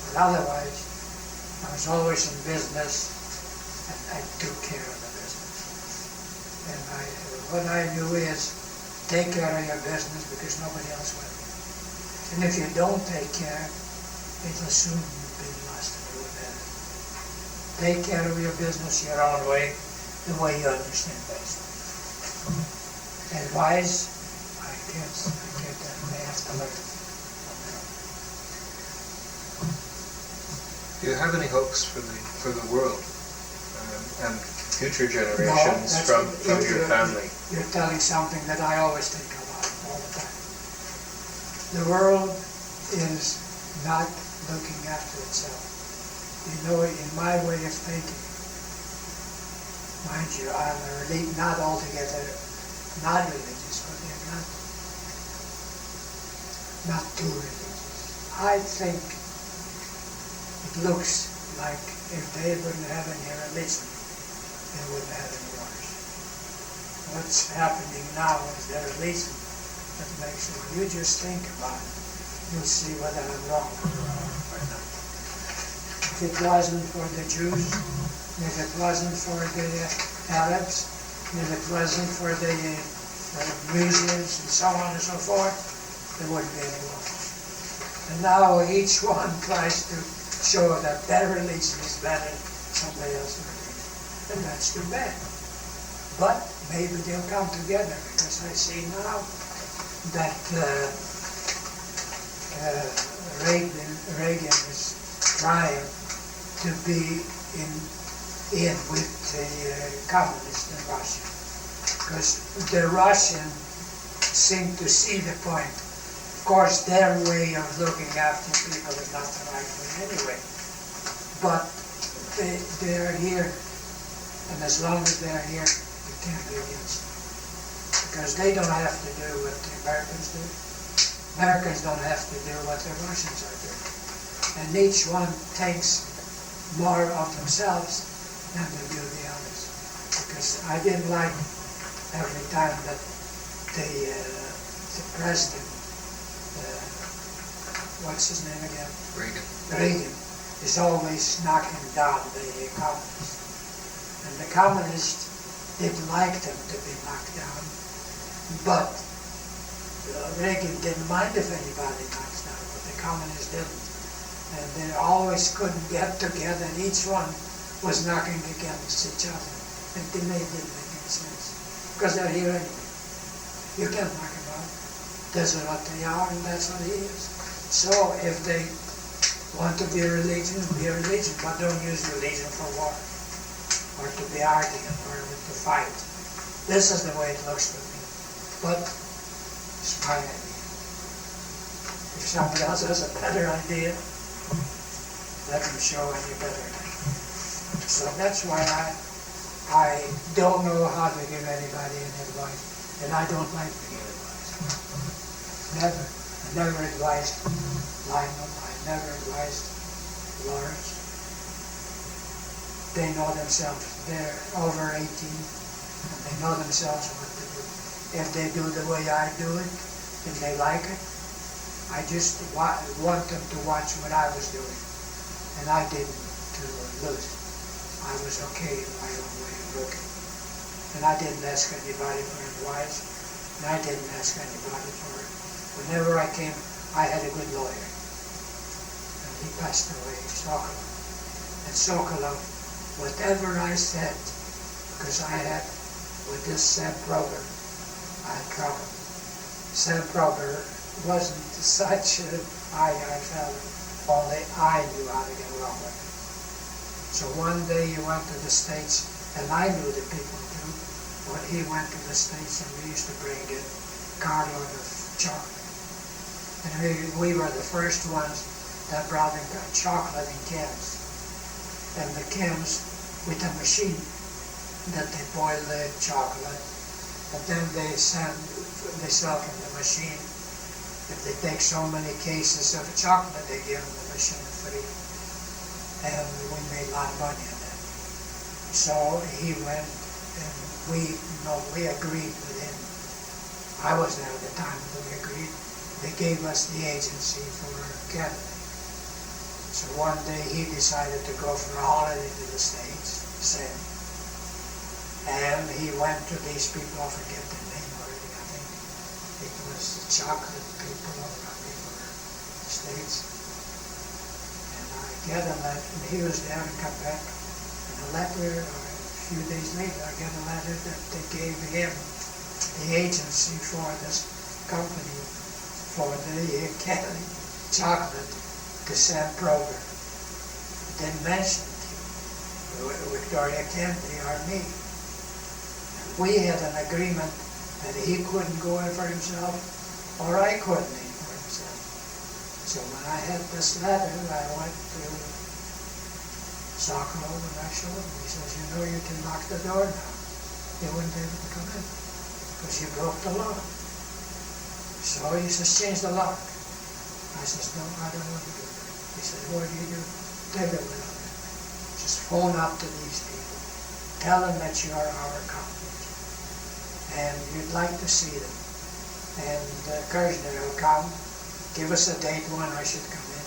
But otherwise, I was always in business, and I took care of the business. And what I knew is, take care of your business because nobody else will. And if you don't take care, it'll soon be lost and you will have it. Take care of your business your own way, the way you understand best. Advice, I can't, they have to learn. Do you have any hopes for the world and future generations from your family? You're telling something that I always think about all the time. The world is not looking after itself. You know, in my way of thinking, mind you, I'm not altogether not religious, but they're not too religious. I think it looks like if they wouldn't have any religion, they wouldn't have any wars. What's happening now is the religion that makes it. You just think about it. You'll see whether I'm wrong or not. If it wasn't for the Jews, if it wasn't for the Arabs, if it wasn't for the museums and so on and so forth, there wouldn't be any war. And now each one tries to show that their religion is better than somebody else's religion. And that's too bad. But maybe they'll come together because I see now that Reagan is trying to be in with the communists in Russia. Because the Russians seem to see the point. Of course, their way of looking after people is not the right way anyway. But they're here, and as long as they're here, you can't be against them. Because they don't have to do what the Americans do. Americans don't have to do what the Russians are doing. And each one thinks more of themselves than they do the others. Because I didn't like every time that the president, what's his name again? Reagan is always knocking down the communists. And the communists didn't like them to be knocked down, but Reagan didn't mind if anybody knocks down, but the communists didn't. And they always couldn't get together, and each one was knocking against each other. And to me, it didn't make any sense. Because they're here anyway. You can't knock them out. That's what they are, and that's what he is. So if they want to be a religion, but don't use religion for war, or to be arguing, or to fight. This is the way it looks to me. But it's my idea. If somebody else has a better idea, let them show any better. So that's why I don't know how to give anybody any advice, and I don't like to give advice. Never. I never advised Lionel. I never advised Lawrence. They know themselves. They're over 18, and they know themselves what to do. If they do the way I do it, if they like it, I just want them to watch what I was doing. And I didn't to lose. I was okay in my own way of looking. And I didn't ask anybody for advice, and I didn't ask anybody for it. Whenever I came, I had a good lawyer. And he passed away, Sokolov. And Sokolov, whatever I said, because I had, with this Sam Prober, I had trouble. Sam Prober wasn't such a high fellow, only I knew how to get along with him. So one day he went to the States, and I knew the people too, when he went to the States, and we used to bring in carload of chocolate. And we were the first ones that brought in chocolate in cans. And the cans with a machine that they boil the chocolate, and then they sell from the machine. If they take so many cases of chocolate, they give them the machine free. And we made a lot of money on that. So he went, and we agreed with him. I wasn't there at the time, but we agreed. They gave us the agency for Canada. So one day he decided to go for a holiday to the States, Sam. And he went to these people, I forget their name already, I think it was the chocolate people or for the States. And I get a letter, and he was there and come back, and a letter, or a few days later, I get a letter that they gave him the agency for this company, for the Canadian chocolate to Sam Prober. Didn't mention Victoria Kennedy or me. We had an agreement that he couldn't go in for himself, or I couldn't in for himself. So when I had this letter, I went to Sokolov and I showed him. He says, you know, you can lock the door now. They wouldn't be able to come in, because you broke the law. So he says, change the lock. I says, no, I don't want to do that. He says, what do you do? Tell them what I'll do. Just phone up to these people. Tell them that you are our accountant, and you'd like to see them. And Kershner will come, give us a date when I should come in,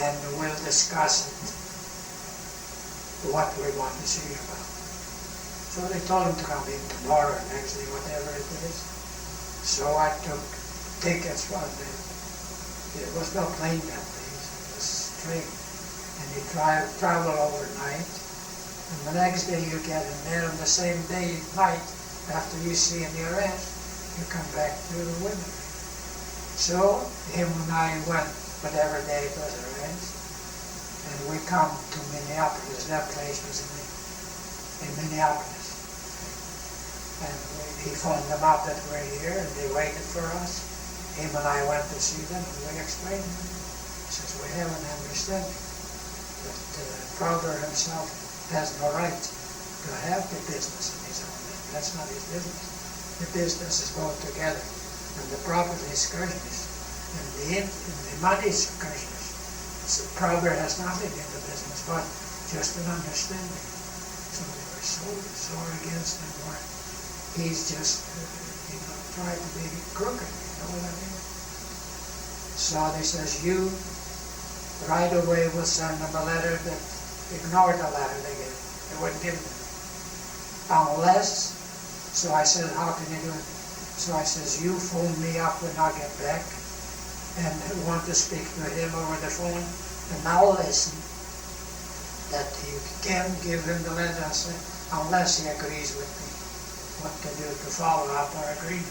and we'll discuss it, what we want to see about. So they told him to come in tomorrow, next day, whatever it is. So I took tickets for them. There was no plane that day, it was train. And you travel overnight, and the next day you get in there, and the same day night, after you see him the arrest, you come back to Winnipeg. So him and I went, whatever day it was arranged, and we come to Minneapolis. That place was in Minneapolis. And he phoned them up that we're here, and they waited for us. Him and I went to see them, and we explained to them. He says, we have an understanding that Prober himself has no right to have the business in his own name. That's not his business. The business is both together, and the property is Kershner's, and the money is Kershner's. So Prober has nothing in the business, but just an understanding. So they were so sore against him, or he's just, tried to be crooked, you know what I mean? So they says, you right away will send them a letter that ignored the letter they gave. They wouldn't give them. Unless, so I said, how can you do it? So I says, you phone me up when I get back and want to speak to him over the phone, and I'll listen. That you can give him the letter, I said, unless he agrees with me what to do to follow up our agreement.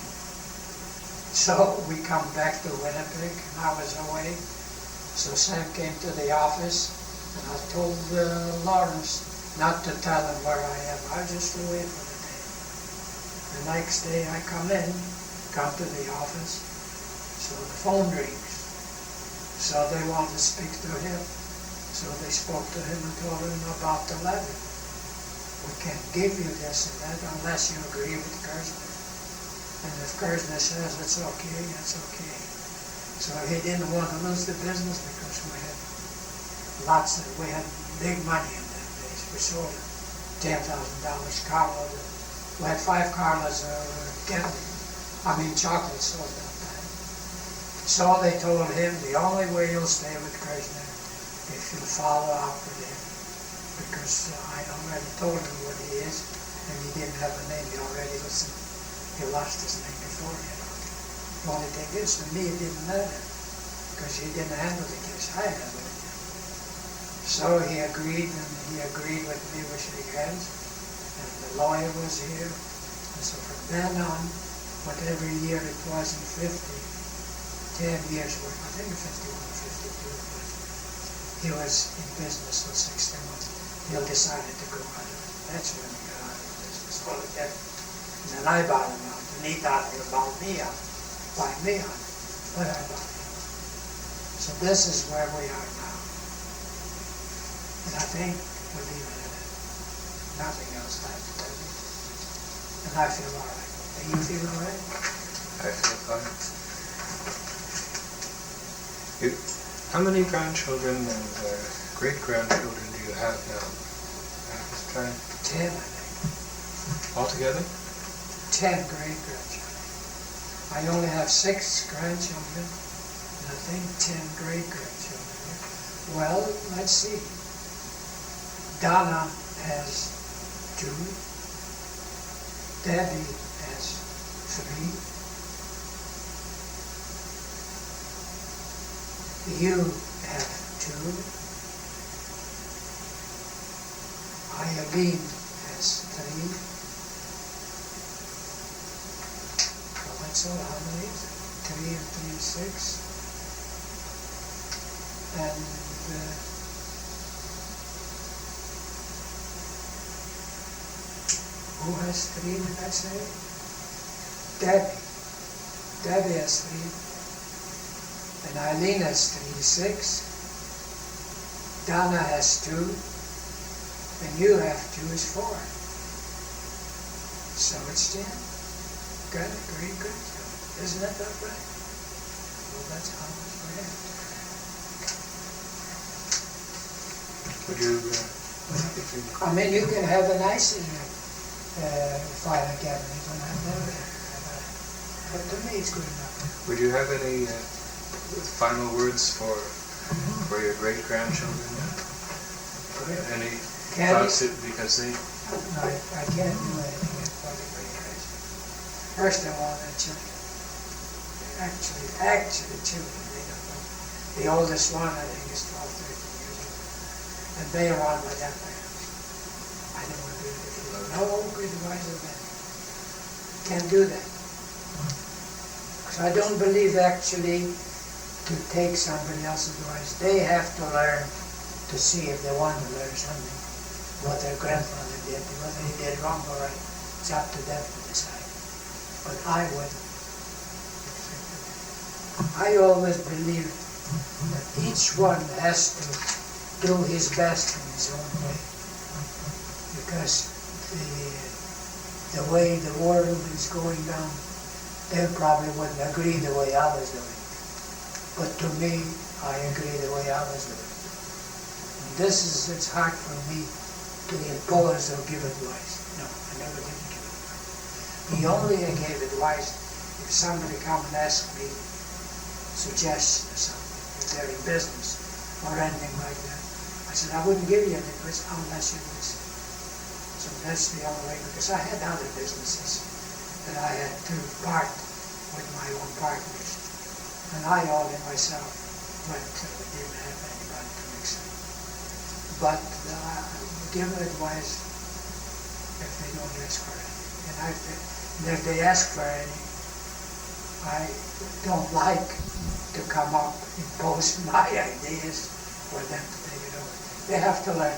So we come back to Winnipeg, and I was away. So Sam came to the office, and I told Lawrence not to tell him where I am. I was just away for the day. The next day I come to the office, so the phone rings. So they want to speak to him. So they spoke to him and told him about the letter. We can't give you this and that unless you agree with Kershner. And if Kershner says it's okay, it's okay. So he didn't want to lose the business because we had big money in them days. We sold $10,000 carload. We had 5 carloads of chocolate sold that time. So they told him the only way you'll stay with Kershner if you follow up with him, because I already told him what he is, and he didn't have a name. He lost his name before. The only thing is, to me, it didn't matter, because he didn't handle the case. I handled it. So he agreed, and he agreed with me with shake hands, and the lawyer was here. And so from then on, whatever year it was in 10 years worth, I think 51 or 52 it was, he was in business for 6 months. He decided to go out of it. That's when he got out of the business altogether. And then I bought him out, and he thought he would buy me out, but I bought him. So this is where we are now. And I think we'll leave it at it. Nothing else I have to tell you. And I feel all right. Do you feel all right? I feel fine. How many grandchildren and great-grandchildren do you have now? I was trying. 10, I think. Altogether? 10 great-grandchildren. I only have 6 grandchildren, and I think 10 great-grandchildren. Well, let's see. Donna has 2. Debbie has 3. You have 2. Eileen has 3. Well, that's all. How many is it? 3 and 3 is 6. And who has 3, did I say? Debbie. Debbie has 3. And Eileen has 3, 6. Donna has 2. And you have 2 is 4. So it's 10. Got it? Great, good. Isn't that right? Well, that's how much we have. Would you, I mean, you can have a nice filing cabinet. You don't have that. But to me, it's good enough. would you have any final words for your great-grandchildren? Any thoughts? Because they... I can't do anything for the great-grandchildren. First of all, the children. Actually, children, they don't know. The oldest one, I think, is 12, 13 years old. And they are on my death parents. I don't want to do it. No good advice of them. Can't do that. Because I don't believe actually to take somebody else's advice. They have to learn to see if they want to learn something, what their grandfather did, whether he did wrong or right. It's up to them to decide. But I wouldn't. I always believe that each one has to do his best in his own way. Because the way the world is going down, they probably wouldn't agree the way I was doing. But to me, I agree the way I was doing. And it's hard for me to impose or give advice. No, I never did give advice. He only gave advice if somebody come and ask me suggestions or something, if they're in business or anything like that. I said, I wouldn't give you any advice unless you listen. So that's the only way, because I had other businesses that I had to part with my own partners. And I all in myself went to, didn't have anybody to mix it. But give advice if they don't ask for any. And if they ask for any, I don't like to come up and impose my ideas for them to take it over. They have to learn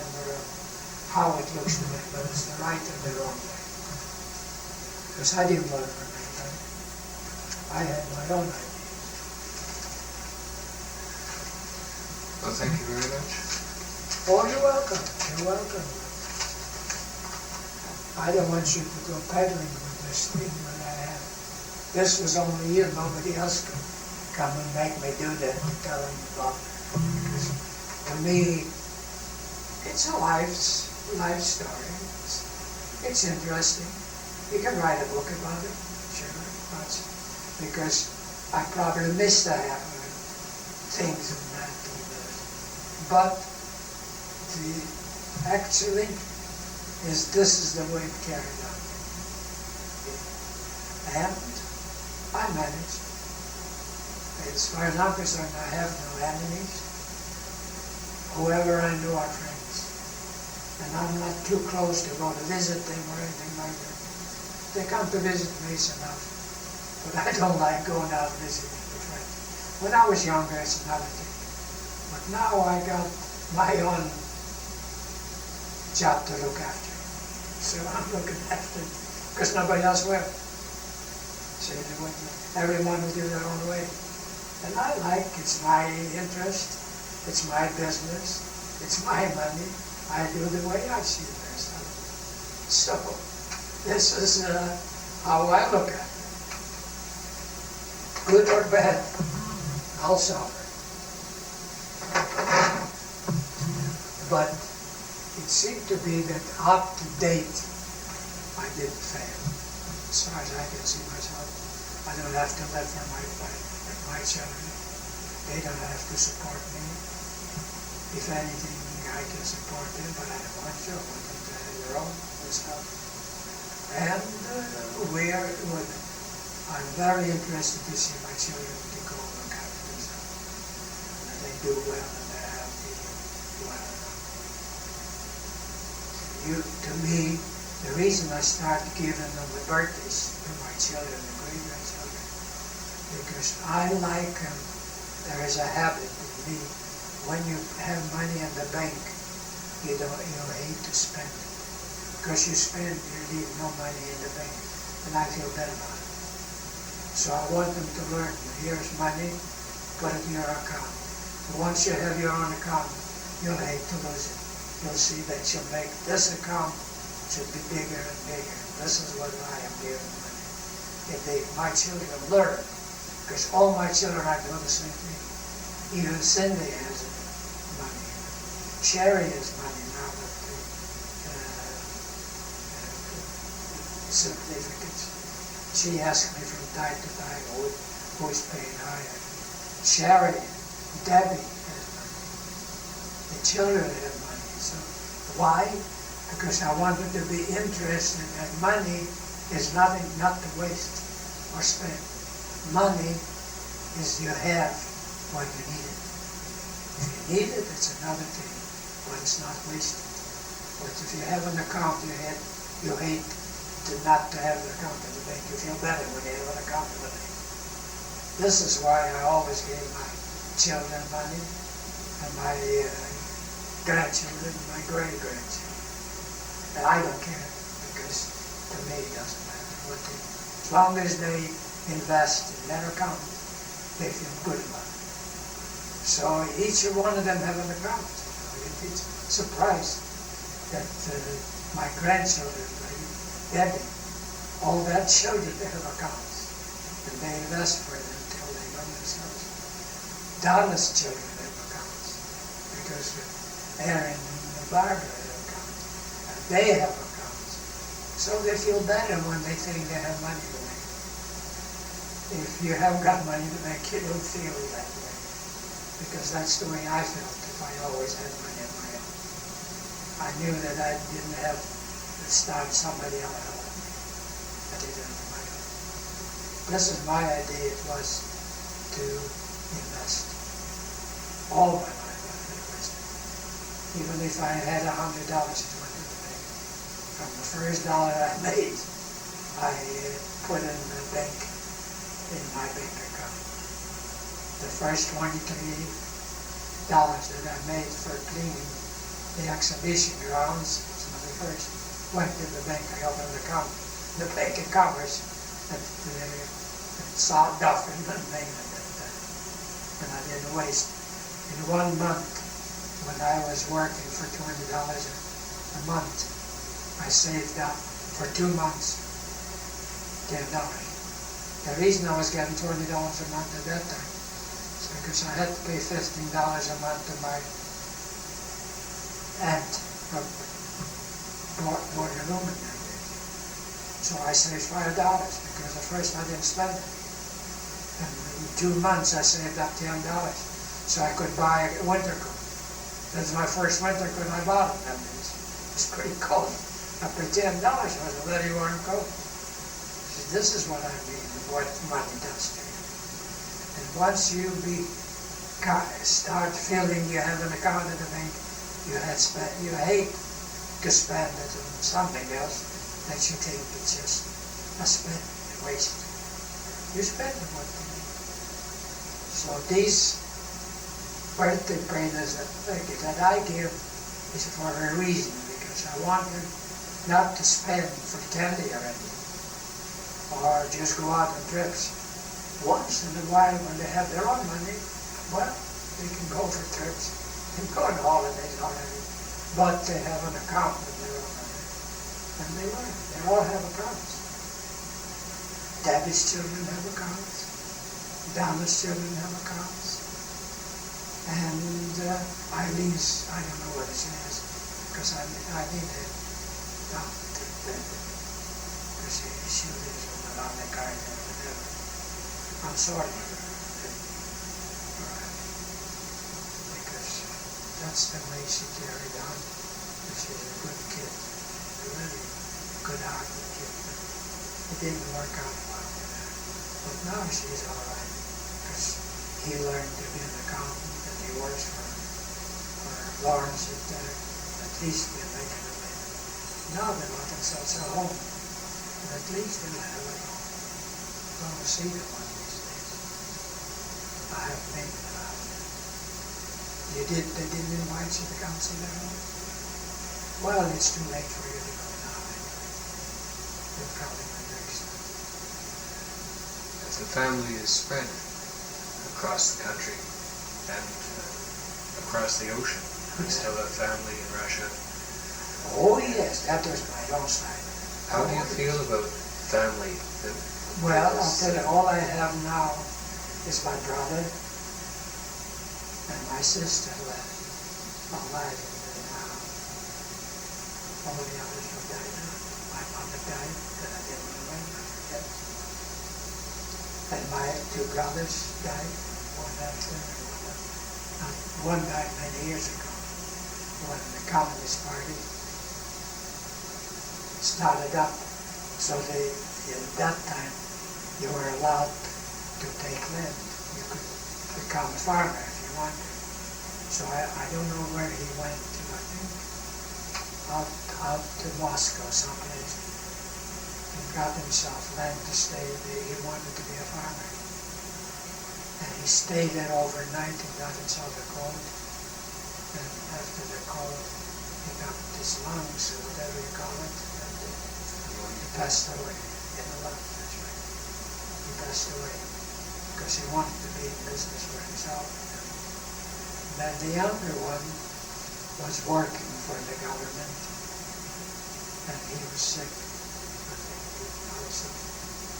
how it looks to them, whether it's the right or the wrong way. Because I didn't learn from anybody. I had my own ideas. Well, thank you very much. Oh, you're welcome. You're welcome. I don't want you to go peddling with this thing that I have. This was only you. Nobody else could come and make me do that and tell them about it. Because to me, it's a life story. It's interesting. You can write a book about it, sure, but because I probably missed a half of it, things in that. But actually, this is the way it carried on. And I managed. As far as I'm concerned, I have no enemies. Whoever I know are friends. And I'm not too close to go to visit them or anything like that. They come to visit me, it's enough. But I don't like going out visiting with friends. When I was younger, it's another thing. But now I got my own job to look after. So I'm looking after it, because nobody else will. So everyone will do their own way. And I like, it's my interest, it's my business, it's my money. I do the way I see it best. So this is how I look at it. Good or bad, I'll suffer. But it seemed to be that up to date, I didn't fail. As far as I can see myself, I don't have to live for my children. They don't have to support me. If anything, I can support them, but I don't want to. I want them to have their own stuff. And I'm very interested to see my children to go look after themselves. And they do well and they're happy and well enough. To me, the reason I started giving them the birthdays to my children and great-grandchildren, because I like them. There is a habit in me. When you have money in the bank, you hate to spend it. Because you spend, you leave no money in the bank, and I feel bad about it. So I want them to learn, here's money, put it in your account. And once you have your own account, you'll hate to lose it. You'll see that you'll make this account should be bigger and bigger. This is what I am giving money. If my children learn, because all my children are doing the same thing. Even Cindy has money. Sherry has money now with the certificates. She asks me from time to time who's paying higher. Sherry, Debbie has money. The children have money. So why? Because I want them to be interested that money is nothing not to waste or spend. Money is you have when you need it. If you need it, it's another thing, but it's not wasted. But if you have an account in your head, you hate not to have an account in the bank. You feel better when you have an account in the bank. This is why I always gave my children money, and my grandchildren, and my great-grandchildren. And I don't care, because to me it doesn't matter what they, as long as they invest in their account, they feel good about it. So each one of them have an account. You'd be surprised that my grandchildren, Debbie, all their children, they have accounts. And they invest for them until they run themselves. Donna's children have accounts, because Aaron and Barbara have accounts. And they have accounts. So they feel better when they think they have money to make. If you haven't got money to make, you don't feel that way. Because that's the way I felt if I always had money of my own. I knew that I didn't have to start somebody else helping me. I did it on my own. This is my idea. It was to invest. All my life I've invested. Even if I had $100, it went in the bank. From the first dollar I made, I put in the bank, in my bank account. The first $23 that I made for cleaning the exhibition grounds, some of the first, went to the bank. I opened an account the bacon covers that saw Duffin and England, and I didn't waste. In 1 month, when I was working for $20 a month, I saved up for 2 months $10. The reason I was getting $20 a month at that time is because I had to pay $15 a month to my aunt from Waterloo and that day. So I saved $5 because at first I didn't spend it. And in 2 months I saved up $10 so I could buy a winter coat. That's my first winter coat I bought it. That means it was pretty cold. I paid $10 for a very warm coat. This is what I mean, what money does to you. And once you start feeling you have an account at the bank, you hate to spend it on something else that you think it's just a spend, a waste. You spend it what you need. So these birthday presents that I give is for a reason, because I want them not to spend for candy or anything, or just go out on trips. Once in a while, when they have their own money, well, they can go for trips and go on holidays already, but they have an account with their own money, and they learn. They all have accounts. Debbie's children have accounts. Donna's children have accounts. And Eileen's, I don't know what it says, because I need it down to bed. Because she lives on the London garden or whatever. I'm sorry for her. Because that's the way she carried on. She's a good kid. A really good-hearted kid. But it didn't work out well with her. But now she's all right. Because he learned to be an accountant. He works for Lawrence at least they're making a living. Now they want themselves a home, but at least they'll have a home. I'm going to see them one of these days. I have thinking about it. They didn't invite you to come see their home? Well, it's too late for you to go now anyway. You'll probably go next time. As the family is spread across the country and across the ocean, we still have family in Russia. Oh yes, that was my own side. How do you feel about family? Well, I'll tell you, all I have now is my brother and my sister left alive. All the others have died now. My mother died, that I didn't remember yet. And my 2 brothers died, one after one died many years ago when the Communist Party started up. So at that time, you were allowed to take land. You could become a farmer if you wanted. So I don't know where he went to, I think, out to Moscow someplace, and got himself land to stay. He wanted to be a farmer. And he stayed there overnight and got himself a cold. And after the cold, he got his lungs, or whatever you call it, and he passed away in a lung, that's right. He passed away because he wanted to be in business for himself. And then the younger one was working for the government, and he was sick. I think he also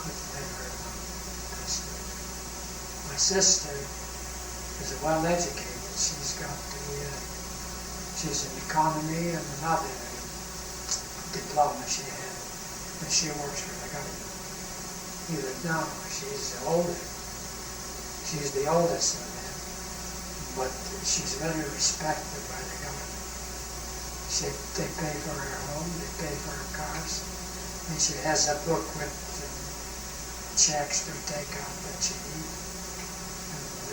couldn't live very long, passed away. My sister is well-educated. She's in economy and another diploma she had, and she works for the government. Even now, she's older. She's the oldest of them, but she's very respected by the government. They pay for her home, they pay for her cars, and she has a book with checks to take out that she needs.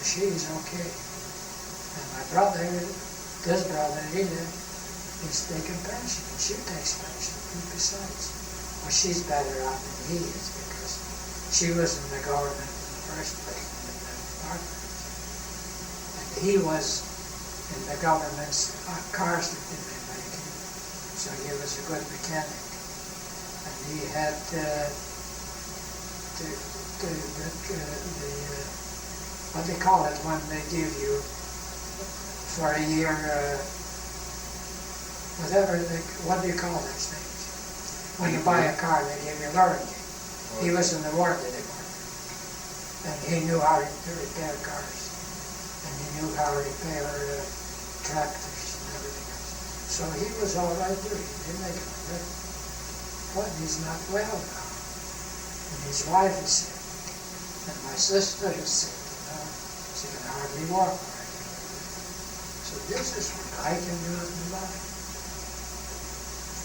She's okay. And my brother, this brother here, he's taking pension. She takes pension too besides. Well, she's better off than he is because she was in the government in the first place, in the department. And he was in the government's cars that they were making, so he was a good mechanic. And he had what they call it when they give you for a year, what do you call those things? When you buy a car, they give you warranty. He was in the warranty department, and he knew how to repair cars, and he knew how to repair tractors and everything else. So he was all right there. He didn't make a living. But he's not well now, and his wife is sick, and my sister is sick. She can hardly walk right. So this is what I can do in life.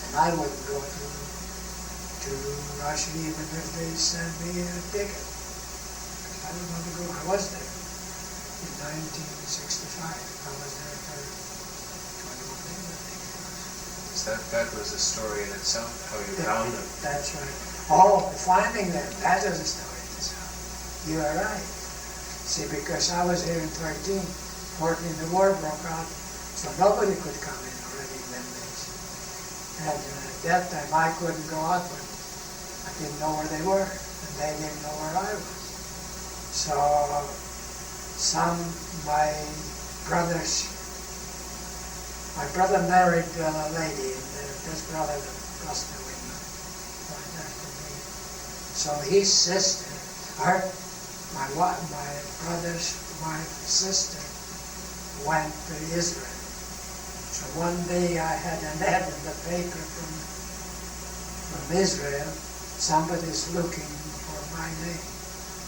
And I wouldn't go to Russia even if they sent me a ticket. I didn't want to go. I was there in 1965. I was there for 21 days, I think it was. So that was a story in itself, how you found them. That's right. Oh, finding them, that is a story in itself. You are right. See, because I was here in 13, the war broke out, so nobody could come in already in them days. And at that time I couldn't go out, but I didn't know where they were, and they didn't know where I was. So my brother married a lady, and this brother passed away right after me. So his sister, my brother's wife's sister, went to Israel. So one day I had an ad in the paper from Israel. Somebody's looking for my name,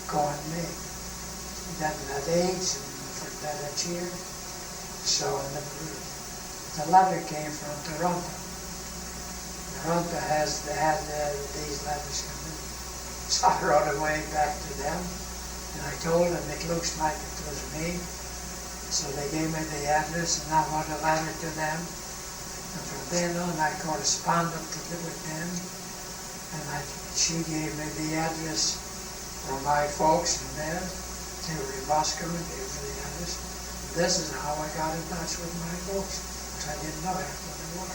call me. That age and for that year. So the letter came from Toronto. Toronto had these letters come in. So I wrote away back to them, and I told them it looks like it was me. So they gave me the address, and I wrote a letter to them. And from then on, I corresponded with them, and she gave me the address for my folks in there. They were in Moscow, and gave me the address. This is how I got in touch with my folks, which I didn't know after the war.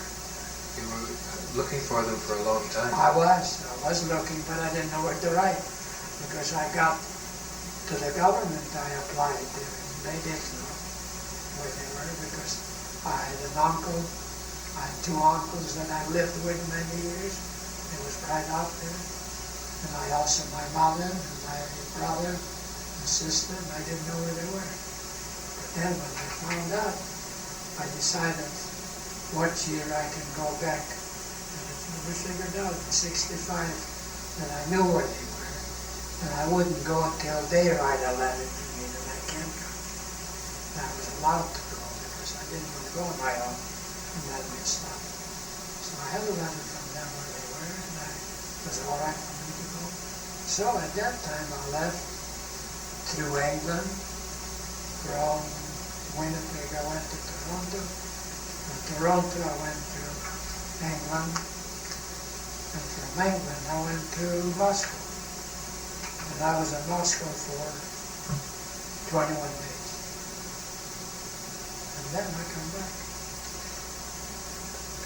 You were looking for them for a long time. I was looking, but I didn't know what to write, because I got to the government, I applied there, and they didn't know where they were, because I had an uncle, I had two uncles that I lived with many years. They was right out there. And I also, my mother and my brother and sister, and I didn't know where they were. But then when I found out, I decided what year I can go back. And we figured out in 65 that I knew where they were. And I wouldn't go until they write a letter to me that I can't go. And I was allowed to go because I didn't want to go on my own and let me stop. So I had a letter from them where they were, and it was all right for me to go. So at that time I left through England. From Winnipeg I went to Toronto. From Toronto I went to England. And from England I went to Moscow. And I was in Moscow for 21 days. And then I come back.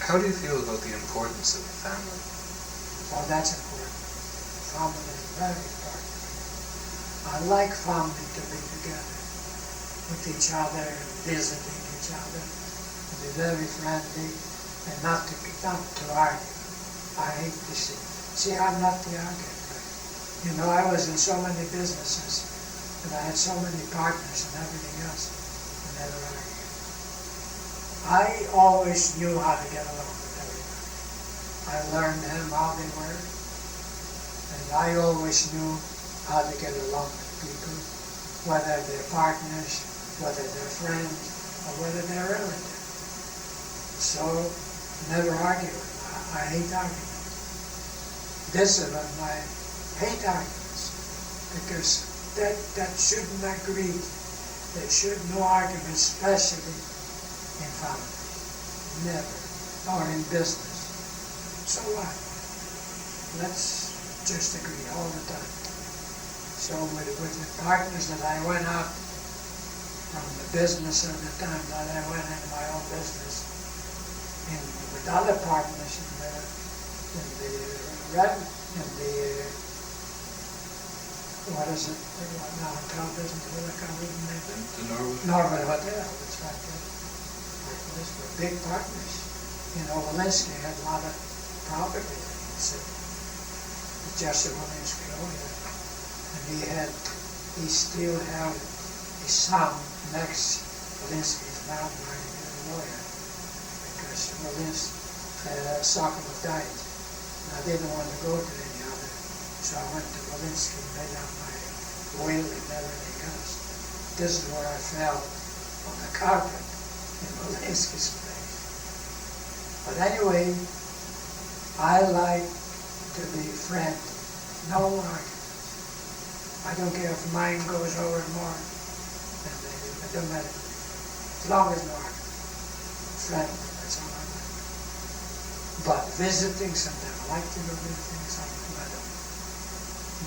How do you feel about the importance of family? Oh, that's important. Family is very important. I like family to be together with each other, visiting each other, to be very friendly, and not to argue. I hate to see, I'm not the arguer. You know, I was in so many businesses, and I had so many partners and everything else, and never argued. I always knew how to get along with everybody. I learned them how they were, and I always knew how to get along with people, whether they're partners, whether they're friends, or whether they're relatives. So, never argue. I hate arguing. Discipline, I hate arguments, because that shouldn't agree. There should no argument, especially in family. Never. Or in business. So what? Let's just agree all the time. So with the partners that I went out from the business at the time that I went into my own business, and with other partners in there, what is it, now television, I can't read the name. The Norwood? Norwood Hotel, that's right there. Like this, were big partners. You know, Walensky had a lot of property in the city. Jesse Walensky, oh yeah. And he still had his son next. Walensky is now married to a lawyer because Sokolov died. And I didn't want to go to any other, so I went to Walensky and made out my will and everything else. This is where I fell on the carpet in Walensky's place. But anyway, I like to be friendly, no arguments. I don't care if mine goes over more than they do, it doesn't matter. As long as no argument. Friendly, that's all I like. But visiting sometimes, I like to go visiting sometimes,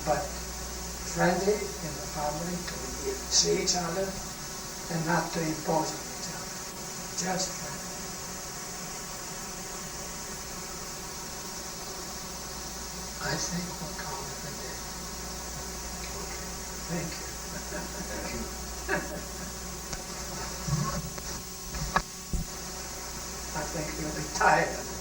but friendly in the family, to see each other and not to impose on each other. Just friendly. I think we'll call it a day. Okay. Thank you. Thank you. I think you'll be tired of